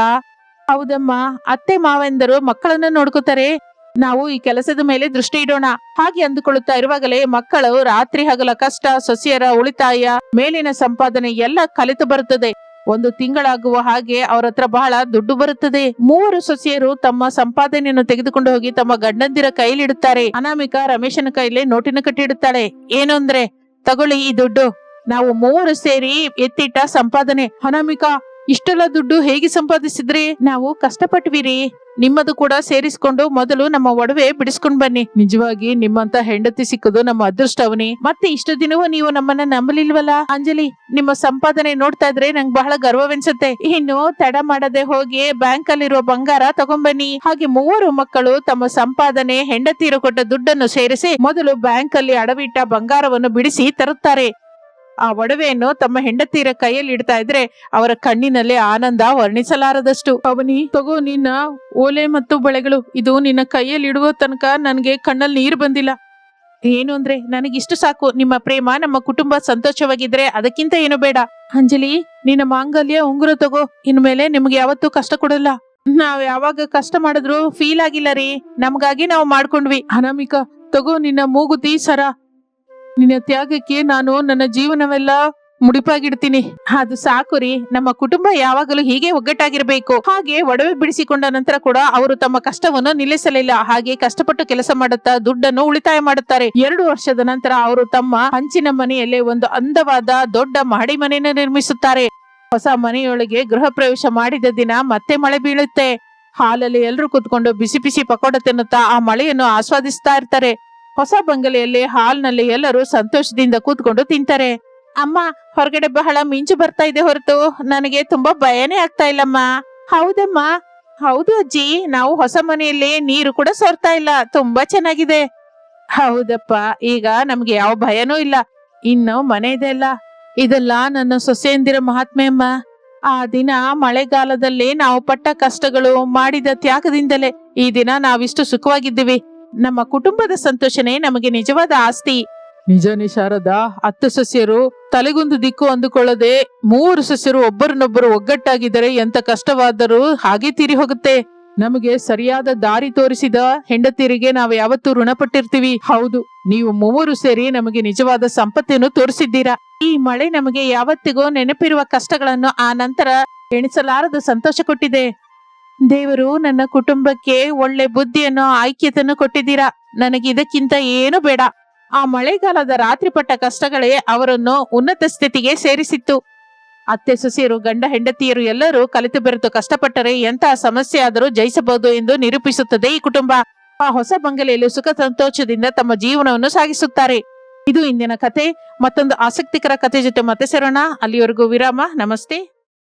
ಹೌದಮ್ಮ, ಅತ್ತೆ ಮಾವೆಂದರು ಮಕ್ಕಳನ್ನ ನೋಡ್ಕೋತಾರೆ. ನಾವು ಈ ಕೆಲಸದ ಮೇಲೆ ದೃಷ್ಟಿ ಇಡೋಣ. ಹಾಗೆ ಅಂದುಕೊಳ್ಳುತ್ತಾ ಇರುವಾಗಲೇ ಮಕ್ಕಳು ರಾತ್ರಿ ಹಗಲ ಕಷ್ಟ, ಸೊಸೆಯರ ಉಳಿತಾಯ, ಮೇಲಿನ ಸಂಪಾದನೆ ಎಲ್ಲ ಕಲಿತು ಬರುತ್ತದೆ. ಒಂದು ತಿಂಗಳಾಗುವ ಹಾಗೆ ಅವ್ರ ಹತ್ರ ಬಹಳ ದುಡ್ಡು ಬರುತ್ತದೆ. ಮೂವರು ಸೊಸೆಯರು ತಮ್ಮ ಸಂಪಾದನೆಯನ್ನು ತೆಗೆದುಕೊಂಡು ಹೋಗಿ ತಮ್ಮ ಗಂಡಂದಿರ ಕೈಲಿಡುತ್ತಾರೆ. ಅನಾಮಿಕಾ ರಮೇಶನ ಕೈಲಿ ನೋಟಿನ ಕಟ್ಟಿಡುತ್ತಾಳೆ. ಏನು ಅಂದ್ರೆ, ತಗೊಳ್ಳಿ ಈ ದುಡ್ಡು, ನಾವು ಮೂವರು ಸೇರಿ ಎತ್ತಿಟ್ಟ ಸಂಪಾದನೆ. ಅನಾಮಿಕಾ, ಇಷ್ಟೆಲ್ಲ ದುಡ್ಡು ಹೇಗೆ ಸಂಪಾದಿಸಿದ್ರಿ? ನಾವು ಕಷ್ಟಪಟ್ವಿರಿ, ನಿಮ್ಮದು ಕೂಡ ಸೇರಿಸ್ಕೊಂಡು ಮೊದಲು ನಮ್ಮ ಒಡವೆ ಬಿಡಿಸ್ಕೊಂಡ್ ಬನ್ನಿ. ನಿಜವಾಗಿ ನಿಮ್ಮಂತ ಹೆಂಡತಿ ಸಿಕ್ಕದು ನಮ್ಮ ಅದೃಷ್ಟವನಿ. ಮತ್ತೆ ಇಷ್ಟು ದಿನವೂ ನೀವು ನಮ್ಮನ್ನ ನಂಬಲಿಲ್ವಲ್ಲ? ಅಂಜಲಿ, ನಿಮ್ಮ ಸಂಪಾದನೆ ನೋಡ್ತಾ ಇದ್ರೆ ನಂಗೆ ಬಹಳ ಗರ್ವವೆನ್ಸುತ್ತೆ. ಇನ್ನು ತಡ ಮಾಡದೆ ಹೋಗಿ ಬ್ಯಾಂಕ್ ಅಲ್ಲಿರುವ ಬಂಗಾರ ತಗೊಂಬನ್ನಿ. ಹಾಗೆ ಮೂವರು ಮಕ್ಕಳು ತಮ್ಮ ಸಂಪಾದನೆ, ಹೆಂಡತಿರು ಕೊಟ್ಟ ದುಡ್ಡನ್ನು ಸೇರಿಸಿ ಮೊದಲು ಬ್ಯಾಂಕ್ ಅಲ್ಲಿ ಅಡವಿಟ್ಟ ಬಂಗಾರವನ್ನು ಬಿಡಿಸಿ ತರುತ್ತಾರೆ. ಆ ಒಡವೆಯನ್ನು ತಮ್ಮ ಹೆಂಡತಿಯರ ಕೈಯಲ್ಲಿ ಇಡ್ತಾ ಇದ್ರೆ ಅವರ ಕಣ್ಣಿನಲ್ಲಿ ಆನಂದ ವರ್ಣಿಸಲಾರದಷ್ಟು. ಅವನಿ, ತಗೋ ನಿನ್ನ ಓಲೆ ಮತ್ತು ಬಳೆಗಳು. ಇದು ನಿನ್ನ ಕೈಯಲ್ಲಿ ಇಡುವ ತನಕ ನನಗೆ ಕಣ್ಣಲ್ಲಿ ನೀರು ಬಂದಿಲ್ಲ. ಏನು ಅಂದ್ರೆ, ನನಗಿಷ್ಟು ಸಾಕು. ನಿಮ್ಮ ಪ್ರೇಮ, ನಮ್ಮ ಕುಟುಂಬ ಸಂತೋಷವಾಗಿದ್ರೆ ಅದಕ್ಕಿಂತ ಏನು ಬೇಡ. ಅಂಜಲಿ, ನಿನ್ನ ಮಾಂಗಲ್ಯ ಉಂಗುರ ತಗೋ. ಇನ್ಮೇಲೆ ನಿಮ್ಗೆ ಯಾವತ್ತೂ ಕಷ್ಟ ಕೊಡಲ್ಲ. ನಾವ್ ಯಾವಾಗ ಕಷ್ಟ ಮಾಡಿದ್ರು ಫೀಲ್ ಆಗಿಲ್ಲ ರೀ, ನಮ್ಗಾಗಿ ನಾವು ಮಾಡ್ಕೊಂಡ್ವಿ. ಅನಾಮಿಕಾ, ತಗೋ ನಿನ್ನ ಮೂಗುತಿ ಸರ. ನಿನ್ನ ತ್ಯಾಗಕ್ಕೆ ನಾನು ನನ್ನ ಜೀವನವೆಲ್ಲ ಮುಡಿಪಾಗಿಡ್ತೀನಿ. ಅದು ಸಾಕು ರೀ. ನಮ್ಮ ಕುಟುಂಬ ಯಾವಾಗಲೂ ಹೀಗೆ ಒಗ್ಗಟ್ಟಾಗಿರ್ಬೇಕು. ಹಾಗೆ ಒಡವೆ ಬಿಡಿಸಿಕೊಂಡ ನಂತರ ಕೂಡ ಅವರು ತಮ್ಮ ಕಷ್ಟವನ್ನು ನಿಲ್ಲಿಸಲಿಲ್ಲ. ಹಾಗೆ ಕಷ್ಟಪಟ್ಟು ಕೆಲಸ ಮಾಡುತ್ತಾ ದುಡ್ಡನ್ನು ಉಳಿತಾಯ ಮಾಡುತ್ತಾರೆ. 2 ವರ್ಷದ ನಂತರ ಅವರು ತಮ್ಮ ಹಂಚಿನ ಮನೆಯಲ್ಲೇ ಒಂದು ಅಂದವಾದ ದೊಡ್ಡ ಮಹಡಿ ಮನೆಯನ್ನು ನಿರ್ಮಿಸುತ್ತಾರೆ. ಹೊಸ ಮನೆಯೊಳಗೆ ಗೃಹ ಪ್ರವೇಶ ಮಾಡಿದ ದಿನ ಮತ್ತೆ ಮಳೆ ಬೀಳುತ್ತೆ. ಹಾಲಲ್ಲಿ ಎಲ್ಲರೂ ಕೂತ್ಕೊಂಡು ಬಿಸಿ ಬಿಸಿ ಪಕೋಡ ತಿನ್ನುತ್ತಾ ಆ ಮಳೆಯನ್ನು ಆಸ್ವಾದಿಸ್ತಾ ಇರ್ತಾರೆ. ಹೊಸ ಬಂಗಲೆಯಲ್ಲಿ ಹಾಲ್ನಲ್ಲಿ ಎಲ್ಲರೂ ಸಂತೋಷದಿಂದ ಕೂತ್ಕೊಂಡು ತಿಂತಾರೆ. ಅಮ್ಮ, ಹೊರಗಡೆ ಬಹಳ ಮಿಂಚು ಬರ್ತಾ ಇದೆ ಹೊರತು ನನಗೆ ತುಂಬಾ ಭಯನೇ ಆಗ್ತಾ ಇಲ್ಲಮ್ಮ. ಹೌದಮ್ಮ. ಹೌದು ಅಜ್ಜಿ, ನಾವು ಹೊಸ ಮನೆಯಲ್ಲಿ ನೀರು ಕೂಡ ಸೋರ್ತಾ ಇಲ್ಲ. ತುಂಬಾ ಚೆನ್ನಾಗಿದೆ. ಹೌದಪ್ಪ, ಈಗ ನಮ್ಗೆ ಯಾವ ಭಯನೂ ಇಲ್ಲ. ಇನ್ನು ಮನೆ ಇದೆ ಅಲ್ಲ. ಇದೆಲ್ಲ ನನ್ನ ಸೊಸೆಯಂದಿರ ಮಹಾತ್ಮೆ ಅಮ್ಮ. ಆ ದಿನ ಮಳೆಗಾಲದಲ್ಲಿ ನಾವು ಪಟ್ಟ ಕಷ್ಟಗಳು, ಮಾಡಿದ ತ್ಯಾಗದಿಂದಲೇ ಈ ದಿನ ನಾವಿಷ್ಟು ಸುಖವಾಗಿದ್ದೀವಿ. ನಮ್ಮ ಕುಟುಂಬದ ಸಂತೋಷನೇ ನಮಗೆ ನಿಜವಾದ ಆಸ್ತಿ. ನಿಜನೇ ಶಾರದಾ. 10 ಸಸ್ಯರು ತಲೆಗೊಂದು ದಿಕ್ಕು ಅಂದುಕೊಳ್ಳದೆ 3 ಸಸ್ಯರು ಒಬ್ಬರನ್ನೊಬ್ಬರು ಒಗ್ಗಟ್ಟಾಗಿದ್ದರೆ ಎಂತ ಕಷ್ಟವಾದರೂ ಹಾಗೆ ತೀರಿ ಹೋಗುತ್ತೆ. ನಮಗೆ ಸರಿಯಾದ ದಾರಿ ತೋರಿಸಿದ ಹೆಂಡತಿಯರಿಗೆ ನಾವು ಯಾವತ್ತೂ ಋಣಪಟ್ಟಿರ್ತೀವಿ. ಹೌದು, ನೀವು 3 ಸೇರಿ ನಮಗೆ ನಿಜವಾದ ಸಂಪತ್ತನ್ನು ತೋರಿಸಿದ್ದೀರಾ. ಈ ಮಳೆ ನಮಗೆ ಯಾವತ್ತಿಗೂ ನೆನಪಿರುವ ಕಷ್ಟಗಳನ್ನು ಆ ನಂತರ ಎಣಿಸಲಾರದ ಸಂತೋಷ ಕೊಟ್ಟಿದೆ. ದೇವರು ನನ್ನ ಕುಟುಂಬಕ್ಕೆ ಒಳ್ಳೆ ಬುದ್ಧಿಯನ್ನು, ಆಯ್ಕೆಯನ್ನು ಕೊಟ್ಟಿದ್ದೀರಾ. ನನಗೆ ಇದಕ್ಕಿಂತ ಏನು ಬೇಡ. ಆ ಮಳೆಗಾಲದ ರಾತ್ರಿ ಪಟ್ಟ ಕಷ್ಟಗಳೇ ಅವರನ್ನು ಉನ್ನತ ಸ್ಥಿತಿಗೆ ಸೇರಿಸಿತ್ತು. ಅತ್ತೆ ಸೊಸೆಯರು, ಗಂಡ ಹೆಂಡತಿಯರು ಎಲ್ಲರೂ ಕಲಿತು ಬೆರೆತು ಕಷ್ಟಪಟ್ಟರೆ ಎಂತಹ ಸಮಸ್ಯೆ ಆದರೂ ಜಯಿಸಬಹುದು ಎಂದು ನಿರೂಪಿಸುತ್ತದೆ ಈ ಕುಟುಂಬ. ಆ ಹೊಸ ಬಂಗಲೆಯಲ್ಲಿ ಸುಖ ಸಂತೋಷದಿಂದ ತಮ್ಮ ಜೀವನವನ್ನು ಸಾಗಿಸುತ್ತಾರೆ. ಇದು ಇಂದಿನ ಕತೆ. ಮತ್ತೊಂದು ಆಸಕ್ತಿಕರ ಕತೆ ಜೊತೆ ಮತ್ತೆ ಸೇರೋಣ. ಅಲ್ಲಿವರೆಗೂ ವಿರಾಮ. ನಮಸ್ತೆ.